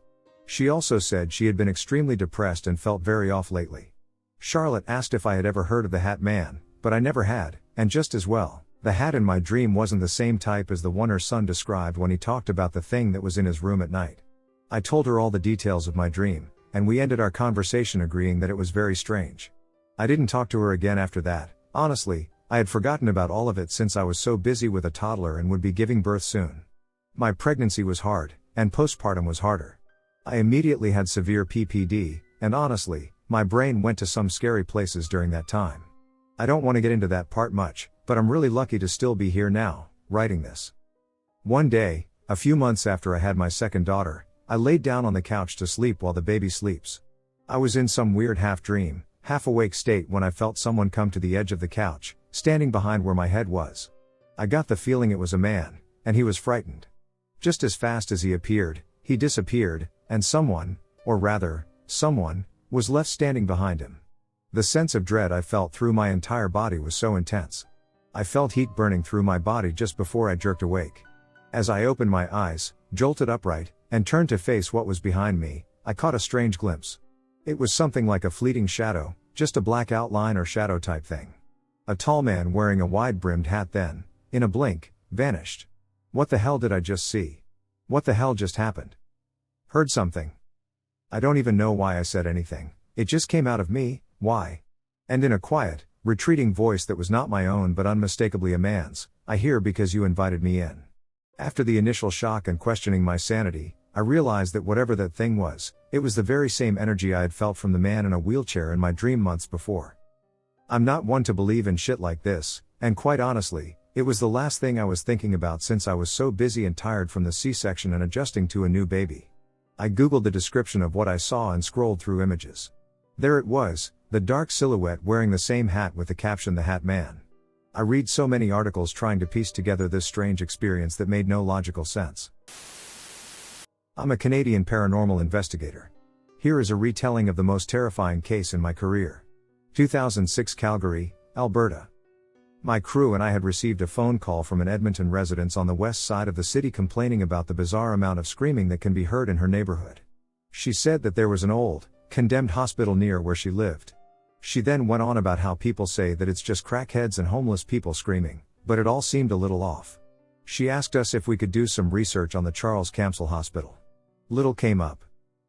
Speaker 1: She also said she had been extremely depressed and felt very off lately. Charlotte asked if I had ever heard of the Hat Man, but I never had, and just as well, the hat in my dream wasn't the same type as the one her son described when he talked about the thing that was in his room at night. I told her all the details of my dream, and we ended our conversation agreeing that it was very strange. I didn't talk to her again after that. Honestly, I had forgotten about all of it since I was so busy with a toddler and would be giving birth soon. My pregnancy was hard, and postpartum was harder. I immediately had severe PPD, and honestly, my brain went to some scary places during that time. I don't want to get into that part much, but I'm really lucky to still be here now, writing this. One day, a few months after I had my second daughter, I laid down on the couch to sleep while the baby sleeps. I was in some weird half-dream, half-awake state when I felt someone come to the edge of the couch, standing behind where my head was. I got the feeling it was a man, and he was frightened. Just as fast as he appeared, he disappeared, and someone, or rather, someone, was left standing behind him. The sense of dread I felt through my entire body was so intense. I felt heat burning through my body just before I jerked awake. As I opened my eyes, jolted upright, and turned to face what was behind me, I caught a strange glimpse. It was something like a fleeting shadow, just a black outline or shadow type thing. A tall man wearing a wide-brimmed hat then, in a blink, vanished. What the hell did I just see? What the hell just happened? Heard something. I don't even know why I said anything, it just came out of me, why? And in a quiet, retreating voice that was not my own but unmistakably a man's, I hear because you invited me in. After the initial shock and questioning my sanity, I realized that whatever that thing was, it was the very same energy I had felt from the man in a wheelchair in my dream months before. I'm not one to believe in shit like this, and quite honestly, it was the last thing I was thinking about since I was so busy and tired from the C-section and adjusting to a new baby. I googled the description of what I saw and scrolled through images. There it was, the dark silhouette wearing the same hat with the caption "The Hat Man." I read so many articles trying to piece together this strange experience that made no logical sense. I'm a Canadian paranormal investigator. Here is a retelling of the most terrifying case in my career. 2006 Calgary, Alberta. My crew and I had received a phone call from an Edmonton resident on the west side of the city complaining about the bizarre amount of screaming that can be heard in her neighborhood. She said that there was an old, condemned hospital near where she lived. She then went on about how people say that it's just crackheads and homeless people screaming, but it all seemed a little off. She asked us if we could do some research on the Charles Camsell Hospital. Little came up.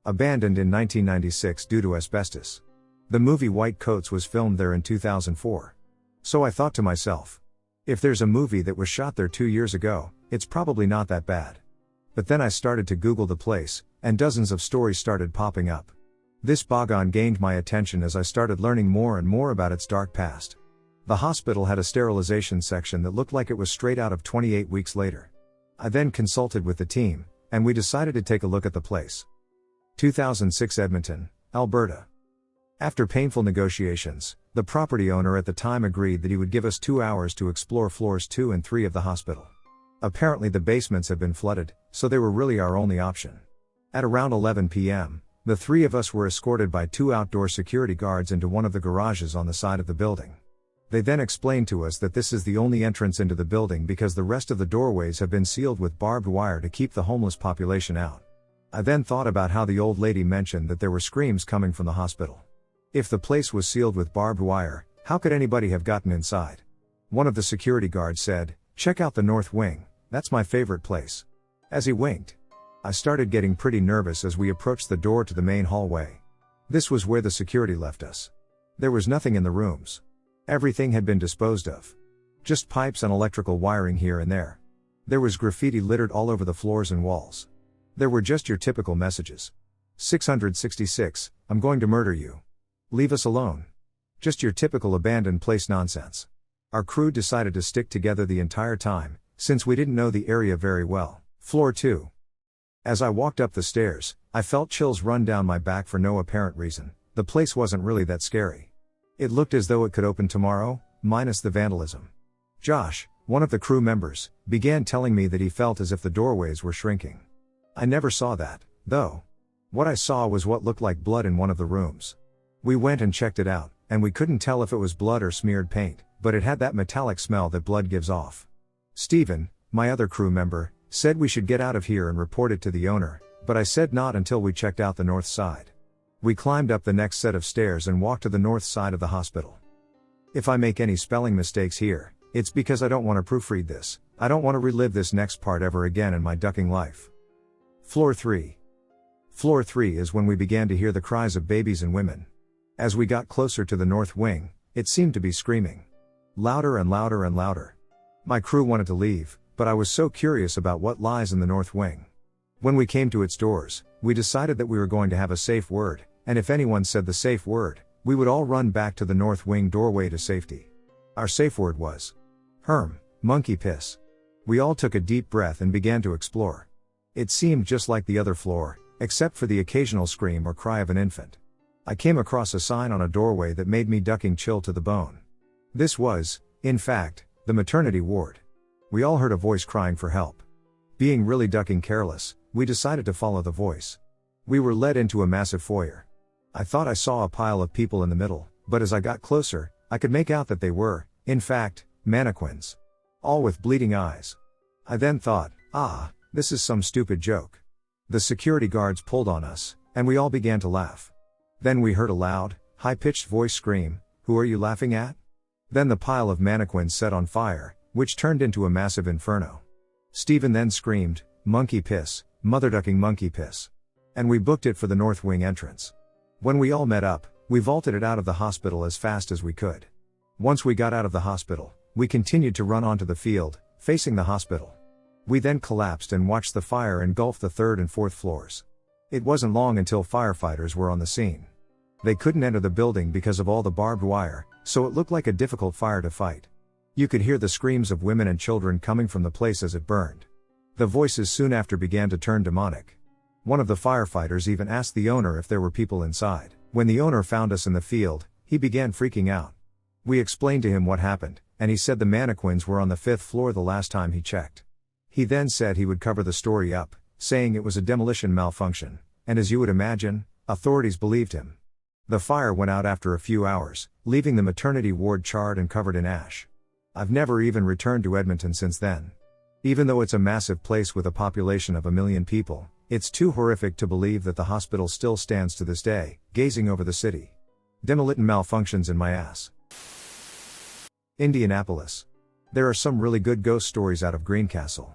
Speaker 1: Abandoned in 1996 due to asbestos. The movie White Coats was filmed there in 2004. So I thought to myself, if there's a movie that was shot there 2 years ago, it's probably not that bad. But then I started to Google the place, and dozens of stories started popping up. This boggon gained my attention as I started learning more and more about its dark past. The hospital had a sterilization section that looked like it was straight out of 28 Weeks Later. I then consulted with the team, and we decided to take a look at the place. 2006 Edmonton, Alberta. After painful negotiations, the property owner at the time agreed that he would give us 2 hours to explore floors 2 and 3 of the hospital. Apparently the basements had been flooded, so they were really our only option. At around 11 p.m., the 3 of us were escorted by 2 outdoor security guards into one of the garages on the side of the building. They then explained to us that this is the only entrance into the building because the rest of the doorways have been sealed with barbed wire to keep the homeless population out. I then thought about how the old lady mentioned that there were screams coming from the hospital. If the place was sealed with barbed wire, how could anybody have gotten inside? One of the security guards said, "Check out the north wing, that's my favorite place." As he winked. I started getting pretty nervous as we approached the door to the main hallway. This was where the security left us. There was nothing in the rooms. Everything had been disposed of. Just pipes and electrical wiring here and there. There was graffiti littered all over the floors and walls. There were just your typical messages. 666, I'm going to murder you. Leave us alone. Just your typical abandoned place nonsense. Our crew decided to stick together the entire time, since we didn't know the area very well. Floor 2. As I walked up the stairs, I felt chills run down my back for no apparent reason. The place wasn't really that scary. It looked as though it could open tomorrow, minus the vandalism. Josh, one of the crew members, began telling me that he felt as if the doorways were shrinking. I never saw that, though. What I saw was what looked like blood in one of the rooms. We went and checked it out, and we couldn't tell if it was blood or smeared paint, but it had that metallic smell that blood gives off. Steven, my other crew member, said we should get out of here and report it to the owner, but I said not until we checked out the north side. We climbed up the next set of stairs and walked to the north side of the hospital. If I make any spelling mistakes here, It's because I don't want to proofread this. I don't want to relive this next part ever again in my ducking life. Floor 3. Floor 3 is when we began to hear the cries of babies and women. As we got closer to the north wing, it seemed to be screaming. Louder and louder and louder. My crew wanted to leave, but I was so curious about what lies in the north wing. When we came to its doors, we decided that we were going to have a safe word, and if anyone said the safe word, we would all run back to the north wing doorway to safety. Our safe word was monkey piss. We all took a deep breath and began to explore. It seemed just like the other floor, except for the occasional scream or cry of an infant. I came across a sign on a doorway that made me ducking chill to the bone. This was, in fact, the maternity ward. We all heard a voice crying for help. Being really ducking careless, we decided to follow the voice. We were led into a massive foyer. I thought I saw a pile of people in the middle, but as I got closer, I could make out that they were, in fact, mannequins. All with bleeding eyes. I then thought, this is some stupid joke. The security guards pulled on us, and we all began to laugh. Then we heard a loud, high-pitched voice scream, "Who are you laughing at?" Then the pile of mannequins set on fire, which turned into a massive inferno. Stephen then screamed, "Monkey piss, mother ducking monkey piss." And we booked it for the north wing entrance. When we all met up, we vaulted it out of the hospital as fast as we could. Once we got out of the hospital, we continued to run onto the field, facing the hospital. We then collapsed and watched the fire engulf the 3rd and 4th floors. It wasn't long until firefighters were on the scene. They couldn't enter the building because of all the barbed wire, so it looked like a difficult fire to fight. You could hear the screams of women and children coming from the place as it burned. The voices soon after began to turn demonic. One of the firefighters even asked the owner if there were people inside. When the owner found us in the field, he began freaking out. We explained to him what happened, and he said the mannequins were on the 5th floor the last time he checked. He then said he would cover the story up, saying it was a demolition malfunction, and as you would imagine, authorities believed him. The fire went out after a few hours, leaving the maternity ward charred and covered in ash. I've never even returned to Edmonton since then. Even though it's a massive place with a population of 1 million people, it's too horrific to believe that the hospital still stands to this day, gazing over the city. Demolition malfunctions in my ass. Indianapolis. There are some really good ghost stories out of Greencastle.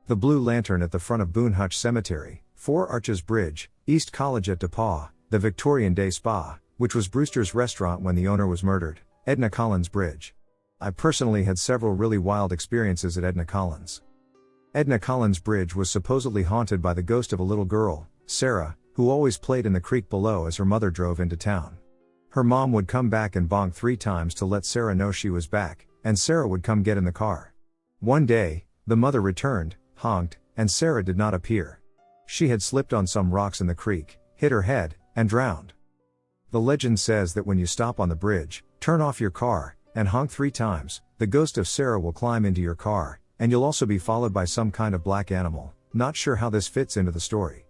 Speaker 1: The Blue Lantern at the front of Boone Hutch Cemetery, Four Arches Bridge, East College at DePaul, the Victorian Day Spa, which was Brewster's restaurant when the owner was murdered, Edna Collins Bridge. I personally had several really wild experiences at Edna Collins. Edna Collins Bridge was supposedly haunted by the ghost of a little girl, Sarah, who always played in the creek below as her mother drove into town. Her mom would come back and bonk 3 times to let Sarah know she was back, and Sarah would come get in the car. One day, the mother returned, honked, and Sarah did not appear. She had slipped on some rocks in the creek, hit her head, and drowned. The legend says that when you stop on the bridge, turn off your car, and honk 3 times, the ghost of Sarah will climb into your car, and you'll also be followed by some kind of black animal. Not sure how this fits into the story.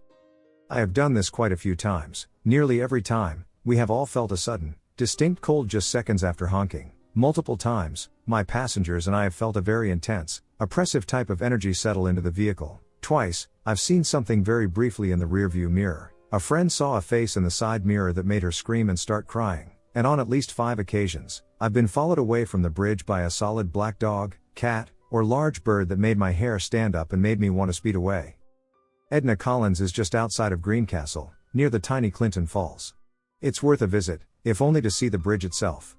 Speaker 1: I have done this quite a few times. Nearly every time, we have all felt a sudden, distinct cold just seconds after honking. Multiple times, my passengers and I have felt a very intense, oppressive type of energy settle into the vehicle. Twice, I've seen something very briefly in the rearview mirror. A friend saw a face in the side mirror that made her scream and start crying. And on at least 5 occasions, I've been followed away from the bridge by a solid black dog, cat, or large bird that made my hair stand up and made me want to speed away. Edna Collins is just outside of Greencastle, near the tiny Clinton Falls. It's worth a visit, if only to see the bridge itself.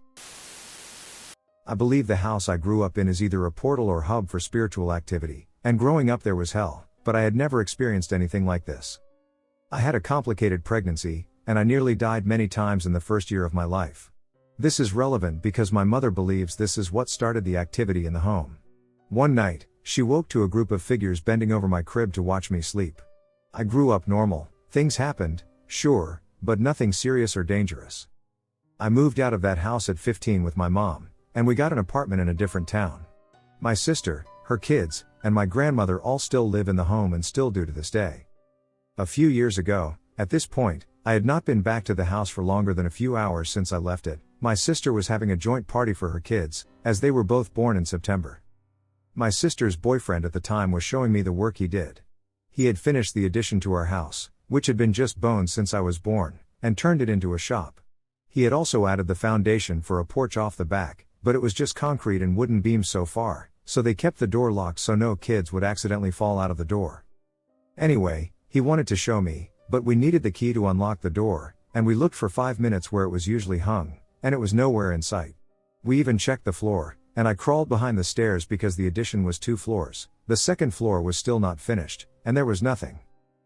Speaker 1: I believe the house I grew up in is either a portal or hub for spiritual activity, and growing up there was hell, but I had never experienced anything like this. I had a complicated pregnancy, and I nearly died many times in the first year of my life. This is relevant because my mother believes this is what started the activity in the home. One night, she woke to a group of figures bending over my crib to watch me sleep. I grew up normal, things happened, sure, but nothing serious or dangerous. I moved out of that house at 15 with my mom, and we got an apartment in a different town. My sister, her kids, and my grandmother all still live in the home and still do to this day. A few years ago, at this point, I had not been back to the house for longer than a few hours since I left it. My sister was having a joint party for her kids, as they were both born in September. My sister's boyfriend at the time was showing me the work he did. He had finished the addition to our house, which had been just bones since I was born, and turned it into a shop. He had also added the foundation for a porch off the back, but it was just concrete and wooden beams so far, so they kept the door locked so no kids would accidentally fall out of the door. Anyway, he wanted to show me, but we needed the key to unlock the door, and we looked for 5 minutes where it was usually hung, and it was nowhere in sight. We even checked the floor, and I crawled behind the stairs because the addition was 2 floors, the second floor was still not finished, and there was nothing.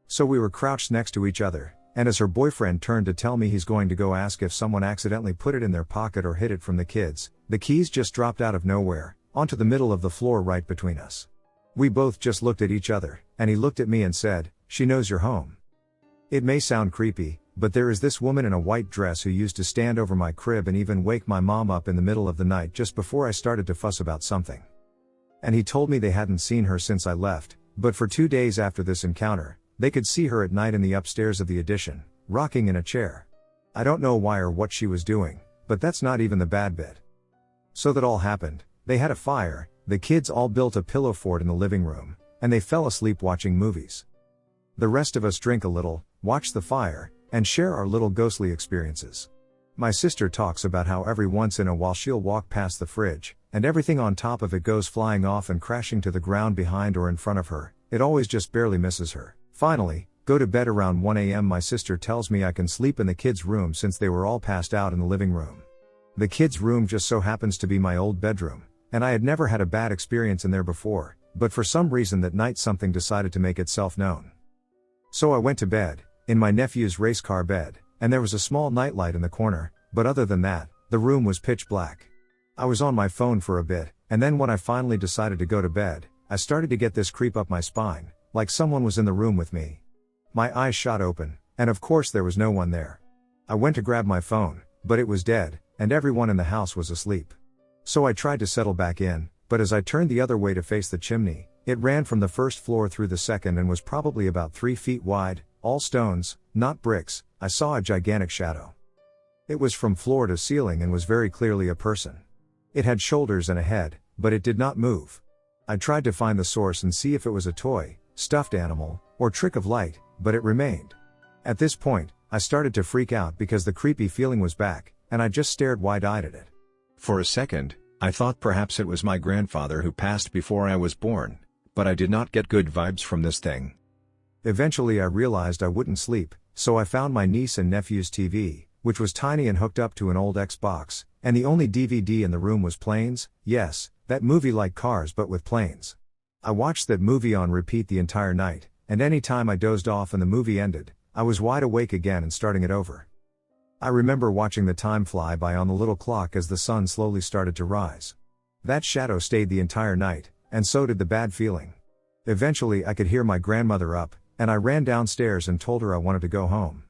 Speaker 1: So we were crouched next to each other, and as her boyfriend turned to tell me he's going to go ask if someone accidentally put it in their pocket or hid it from the kids, the keys just dropped out of nowhere, onto the middle of the floor right between us. We both just looked at each other, and he looked at me and said, "She knows you're home." It may sound creepy, but there is this woman in a white dress who used to stand over my crib and even wake my mom up in the middle of the night just before I started to fuss about something. And he told me they hadn't seen her since I left, but for 2 days after this encounter, they could see her at night in the upstairs of the addition, rocking in a chair. I don't know why or what she was doing, but that's not even the bad bit. So that all happened, they had a fire, the kids all built a pillow fort in the living room, and they fell asleep watching movies. The rest of us drink a little, watch the fire, and share our little ghostly experiences. My sister talks about how every once in a while she'll walk past the fridge, and everything on top of it goes flying off and crashing to the ground behind or in front of her. It always just barely misses her. Finally, go to bed around 1 a.m. My sister tells me I can sleep in the kids' room since they were all passed out in the living room. The kids' room just so happens to be my old bedroom, and I had never had a bad experience in there before, but for some reason that night something decided to make itself known. So I went to bed, in my nephew's race car bed, and there was a small nightlight in the corner, but other than that, the room was pitch black. I was on my phone for a bit, and then when I finally decided to go to bed, I started to get this creep up my spine, like someone was in the room with me. My eyes shot open, and of course there was no one there. I went to grab my phone, but it was dead, and everyone in the house was asleep. So I tried to settle back in, but as I turned the other way to face the chimney, it ran from the first floor through the second and was probably about 3 feet wide, all stones, not bricks. I saw a gigantic shadow. It was from floor to ceiling and was very clearly a person. It had shoulders and a head, but it did not move. I tried to find the source and see if it was a toy, stuffed animal, or trick of light, but it remained. At this point, I started to freak out because the creepy feeling was back, and I just stared wide-eyed at it.
Speaker 2: For a second, I thought perhaps it was my grandfather who passed before I was born, but I did not get good vibes from this thing.
Speaker 1: Eventually I realized I wouldn't sleep, so I found my niece and nephew's TV, which was tiny and hooked up to an old Xbox, and the only DVD in the room was Planes. Yes, that movie like Cars but with planes. I watched that movie on repeat the entire night, and any time I dozed off and the movie ended, I was wide awake again and starting it over. I remember watching the time fly by on the little clock as the sun slowly started to rise. That shadow stayed the entire night, and so did the bad feeling. Eventually I could hear my grandmother up, and I ran downstairs and told her I wanted to go home.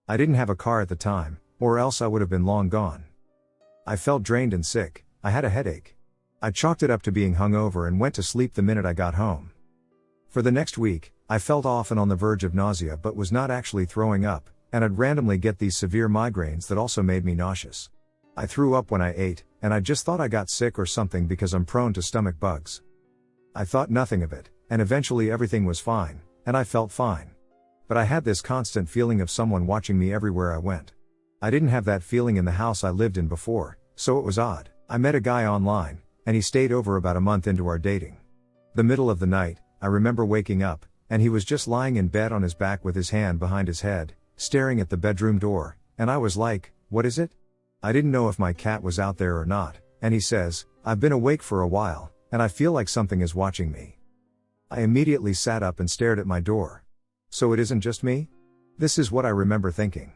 Speaker 1: I didn't have a car at the time, or else I would have been long gone. I felt drained and sick, I had a headache. I chalked it up to being hungover and went to sleep the minute I got home. For the next week, I felt off and on the verge of nausea but was not actually throwing up, and I'd randomly get these severe migraines that also made me nauseous. I threw up when I ate, and I just thought I got sick or something because I'm prone to stomach bugs. I thought nothing of it, and eventually everything was fine, and I felt fine. But I had this constant feeling of someone watching me everywhere I went. I didn't have that feeling in the house I lived in before, so it was odd. I met a guy online, and he stayed over about a month into our dating. The middle of the night, I remember waking up, and he was just lying in bed on his back with his hand behind his head, staring at the bedroom door, and I was like, "What is it?" I didn't know if my cat was out there or not, and he says, "I've been awake for a while, and I feel like something is watching me." I immediately sat up and stared at my door. So it isn't just me? This is what I remember thinking.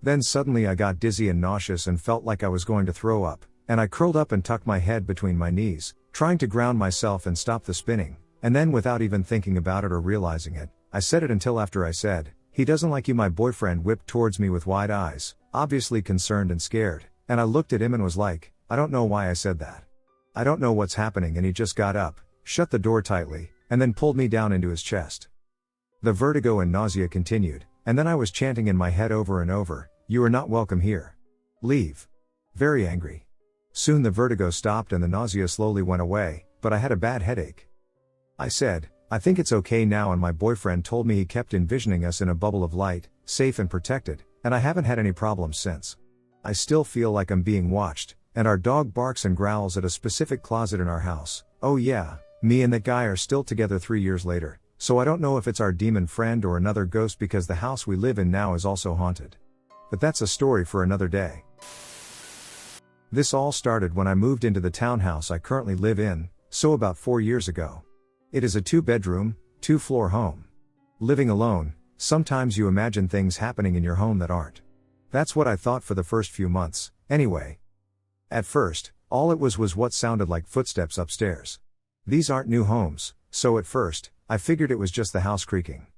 Speaker 1: Then suddenly I got dizzy and nauseous and felt like I was going to throw up, and I curled up and tucked my head between my knees, trying to ground myself and stop the spinning, and then without even thinking about it or realizing it, I said it until after I said, "He doesn't like you." My boyfriend whipped towards me with wide eyes, obviously concerned and scared, and I looked at him and was like, "I don't know why I said that. I don't know what's happening." And he just got up, shut the door tightly, and then pulled me down into his chest. The vertigo and nausea continued, and then I was chanting in my head over and over, "You are not welcome here. Leave." Very angry. Soon the vertigo stopped and the nausea slowly went away, but I had a bad headache. I said, "I think it's okay now," and my boyfriend told me he kept envisioning us in a bubble of light, safe and protected, and I haven't had any problems since. I still feel like I'm being watched, and our dog barks and growls at a specific closet in our house. Oh yeah, me and that guy are still together 3 years later, so I don't know if it's our demon friend or another ghost because the house we live in now is also haunted. But that's a story for another day. This all started when I moved into the townhouse I currently live in, so about 4 years ago. It is a 2-bedroom, 2-floor home. Living alone, sometimes you imagine things happening in your home that aren't. That's what I thought for the first few months, anyway. At first, all it was what sounded like footsteps upstairs. These aren't new homes, so at first, I figured it was just the house creaking.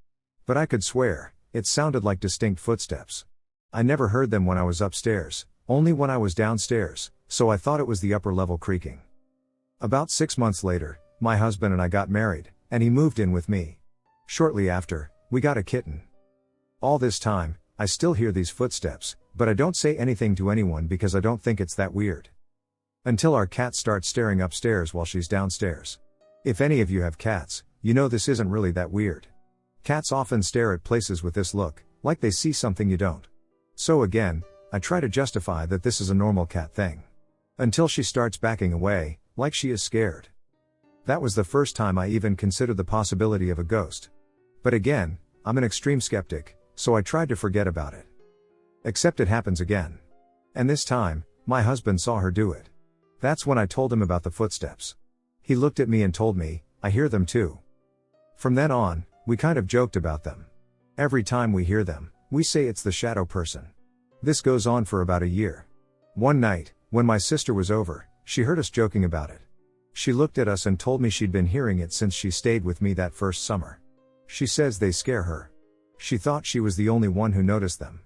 Speaker 1: But I could swear, it sounded like distinct footsteps. I never heard them when I was upstairs, only when I was downstairs, so I thought it was the upper level creaking. About 6 months later, my husband and I got married, and he moved in with me. Shortly after, we got a kitten. All this time, I still hear these footsteps, but I don't say anything to anyone because I don't think it's that weird. Until our cat starts staring upstairs while she's downstairs. If any of you have cats, you know this isn't really that weird. Cats often stare at places with this look, like they see something you don't. So again, I try to justify that this is a normal cat thing. Until she starts backing away, like she is scared. That was the first time I even considered the possibility of a ghost. But again, I'm an extreme skeptic, so I tried to forget about it. Except it happens again. And this time, my husband saw her do it. That's when I told him about the footsteps. He looked at me and told me, I hear them too. From then on, we kind of joked about them. Every time we hear them, we say it's the shadow person. This goes on for about a year. One night, when my sister was over, she heard us joking about it. She looked at us and told me she'd been hearing it since she stayed with me that first summer. She says they scare her. She thought she was the only one who noticed them.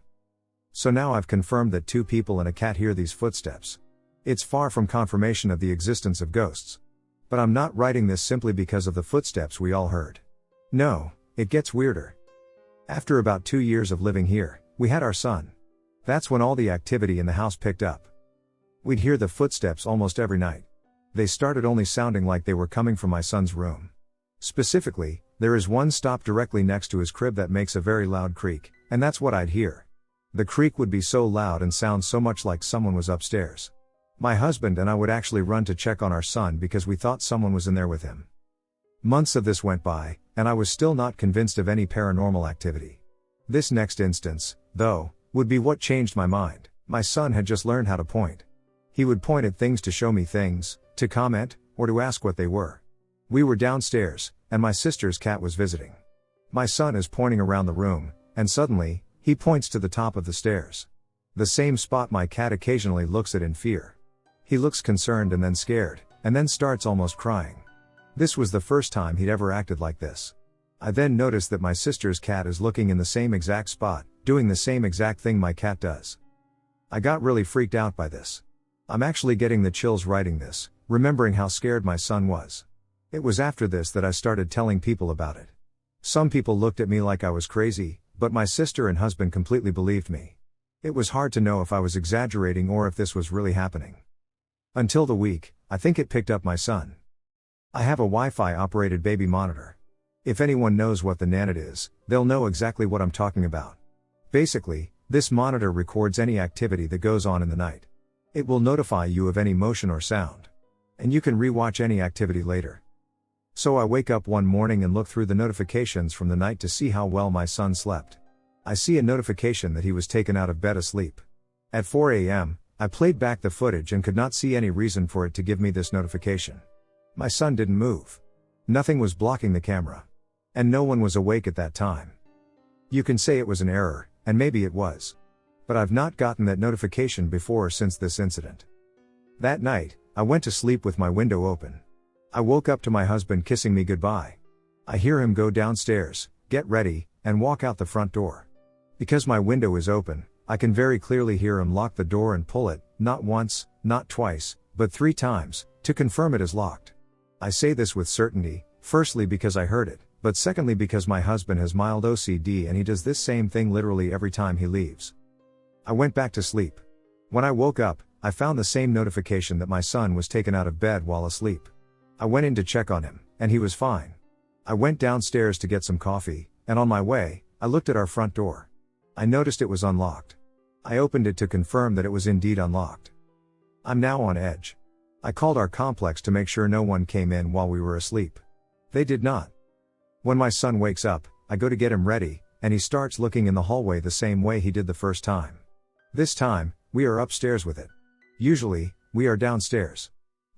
Speaker 1: So now I've confirmed that 2 people and a cat hear these footsteps. It's far from confirmation of the existence of ghosts. But I'm not writing this simply because of the footsteps we all heard. No, it gets weirder. After about 2 years of living here, we had our son. That's when all the activity in the house picked up. We'd hear the footsteps almost every night. They started only sounding like they were coming from my son's room. Specifically, there is one stop directly next to his crib that makes a very loud creak, and that's what I'd hear. The creak would be so loud and sound so much like someone was upstairs. My husband and I would actually run to check on our son because we thought someone was in there with him. Months of this went by, and I was still not convinced of any paranormal activity. This next instance, though, would be what changed my mind. My son had just learned how to point. He would point at things to show me things, to comment, or to ask what they were. We were downstairs, and my sister's cat was visiting. My son is pointing around the room, and suddenly, he points to the top of the stairs. The same spot my cat occasionally looks at in fear. He looks concerned and then scared, and then starts almost crying. This was the first time he'd ever acted like this. I then noticed that my sister's cat is looking in the same exact spot, doing the same exact thing my cat does. I got really freaked out by this. I'm actually getting the chills writing this, remembering how scared my son was. It was after this that I started telling people about it. Some people looked at me like I was crazy, but my sister and husband completely believed me. It was hard to know if I was exaggerating or if this was really happening. Until the week, I think it picked up my son. I have a Wi-Fi operated baby monitor. If anyone knows what the Nanit is, they'll know exactly what I'm talking about. Basically, this monitor records any activity that goes on in the night. It will notify you of any motion or sound. And you can rewatch any activity later. So I wake up one morning and look through the notifications from the night to see how well my son slept. I see a notification that he was taken out of bed asleep. At 4 a.m., I played back the footage and could not see any reason for it to give me this notification. My son didn't move. Nothing was blocking the camera. And no one was awake at that time. You can say it was an error, and maybe it was. But I've not gotten that notification before or since this incident. That night, I went to sleep with my window open. I woke up to my husband kissing me goodbye. I hear him go downstairs, get ready, and walk out the front door. Because my window is open, I can very clearly hear him lock the door and pull it, not once, not twice, but 3 times, to confirm it is locked. I say this with certainty, firstly because I heard it, but secondly because my husband has mild OCD and he does this same thing literally every time he leaves. I went back to sleep. When I woke up, I found the same notification that my son was taken out of bed while asleep. I went in to check on him, and he was fine. I went downstairs to get some coffee, and on my way, I looked at our front door. I noticed it was unlocked. I opened it to confirm that it was indeed unlocked. I'm now on edge. I called our complex to make sure no one came in while we were asleep. They did not. When my son wakes up, I go to get him ready, and he starts looking in the hallway the same way he did the first time. This time, we are upstairs with it. Usually, we are downstairs.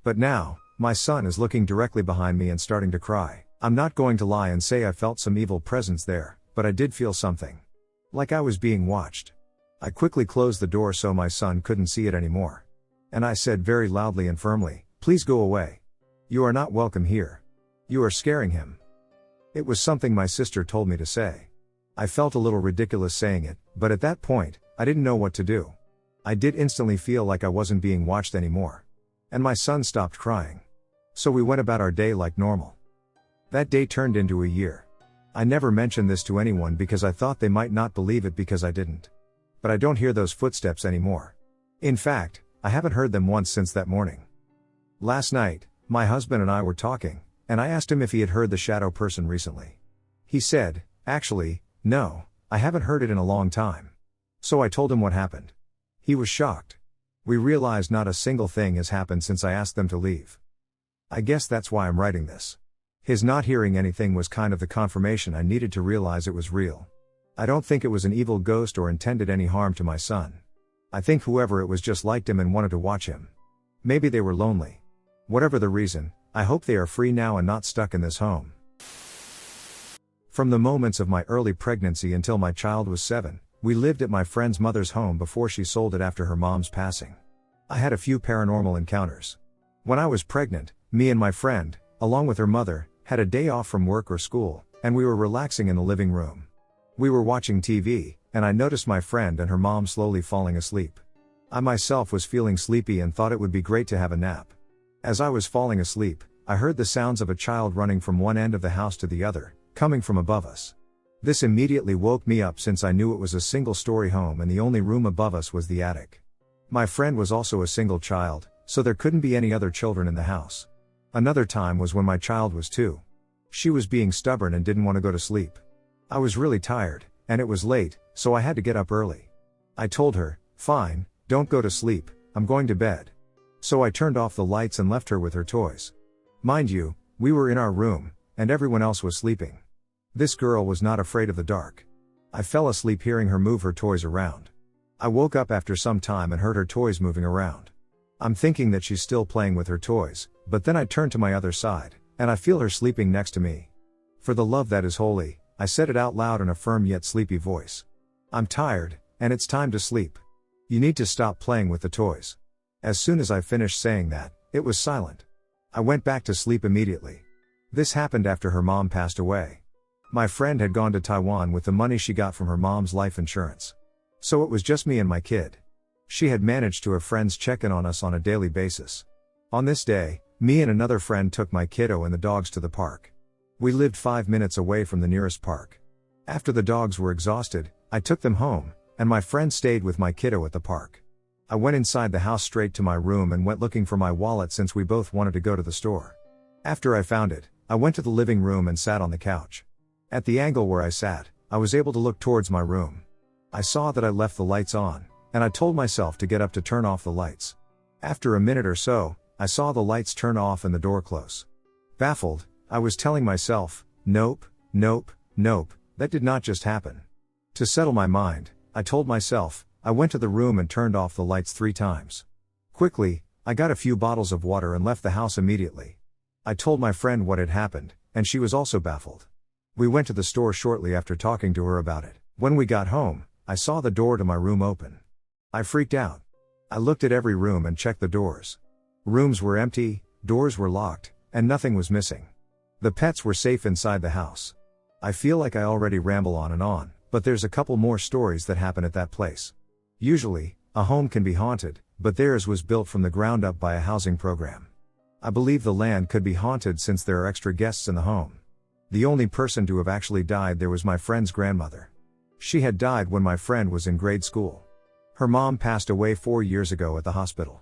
Speaker 1: But now, my son is looking directly behind me and starting to cry. I'm not going to lie and say I felt some evil presence there, but I did feel something. Like I was being watched. I quickly closed the door so my son couldn't see it anymore. And I said very loudly and firmly, "Please go away. You are not welcome here. You are scaring him." It was something my sister told me to say. I felt a little ridiculous saying it, but at that point, I didn't know what to do. I did instantly feel like I wasn't being watched anymore. And my son stopped crying. So we went about our day like normal. That day turned into a year. I never mentioned this to anyone because I thought they might not believe it because I didn't. But I don't hear those footsteps anymore. In fact, I haven't heard them once since that morning. Last night, my husband and I were talking, and I asked him if he had heard the shadow person recently. He said, "Actually, no, I haven't heard it in a long time." So I told him what happened. He was shocked. We realized not a single thing has happened since I asked them to leave. I guess that's why I'm writing this. His not hearing anything was kind of the confirmation I needed to realize it was real. I don't think it was an evil ghost or intended any harm to my son. I think whoever it was just liked him and wanted to watch him. Maybe they were lonely. Whatever the reason, I hope they are free now and not stuck in this home. From the moments of my early pregnancy until my child was 7, we lived at my friend's mother's home before she sold it after her mom's passing. I had a few paranormal encounters. When I was pregnant, me and my friend, along with her mother, had a day off from work or school, and we were relaxing in the living room. We were watching TV, and I noticed my friend and her mom slowly falling asleep. I myself was feeling sleepy and thought it would be great to have a nap. As I was falling asleep, I heard the sounds of a child running from one end of the house to the other, coming from above us. This immediately woke me up since I knew it was a single-story home and the only room above us was the attic. My friend was also a single child, so there couldn't be any other children in the house. Another time was when my child was 2. She was being stubborn and didn't want to go to sleep. I was really tired, and it was late, so I had to get up early. I told her, "Fine, don't go to sleep, I'm going to bed." So I turned off the lights and left her with her toys. Mind you, we were in our room, and everyone else was sleeping. This girl was not afraid of the dark. I fell asleep hearing her move her toys around. I woke up after some time and heard her toys moving around. I'm thinking that she's still playing with her toys, but then I turn to my other side, and I feel her sleeping next to me. "For the love that is holy," I said it out loud in a firm yet sleepy voice. "I'm tired, and it's time to sleep. You need to stop playing with the toys." As soon as I finished saying that, it was silent. I went back to sleep immediately. This happened after her mom passed away. My friend had gone to Taiwan with the money she got from her mom's life insurance. So it was just me and my kid. She had managed to have friends check in on us on a daily basis. On this day, me and another friend took my kiddo and the dogs to the park. We lived 5 minutes away from the nearest park. After the dogs were exhausted, I took them home, and my friend stayed with my kiddo at the park. I went inside the house straight to my room and went looking for my wallet since we both wanted to go to the store. After I found it, I went to the living room and sat on the couch. At the angle where I sat, I was able to look towards my room. I saw that I left the lights on, and I told myself to get up to turn off the lights. After a minute or so, I saw the lights turn off and the door close. Baffled, I was telling myself, nope, nope, nope, that did not just happen. To settle my mind, I told myself, I went to the room and turned off the lights 3 times. Quickly, I got a few bottles of water and left the house immediately. I told my friend what had happened, and she was also baffled. We went to the store shortly after talking to her about it. When we got home, I saw the door to my room open. I freaked out. I looked at every room and checked the doors. Rooms were empty, doors were locked, and nothing was missing. The pets were safe inside the house. I feel like I already ramble on, but there's a couple more stories that happen at that place. Usually, a home can be haunted, but theirs was built from the ground up by a housing program. I believe the land could be haunted since there are extra guests in the home. The only person to have actually died there was my friend's grandmother. She had died when my friend was in grade school. Her mom passed away 4 years ago at the hospital.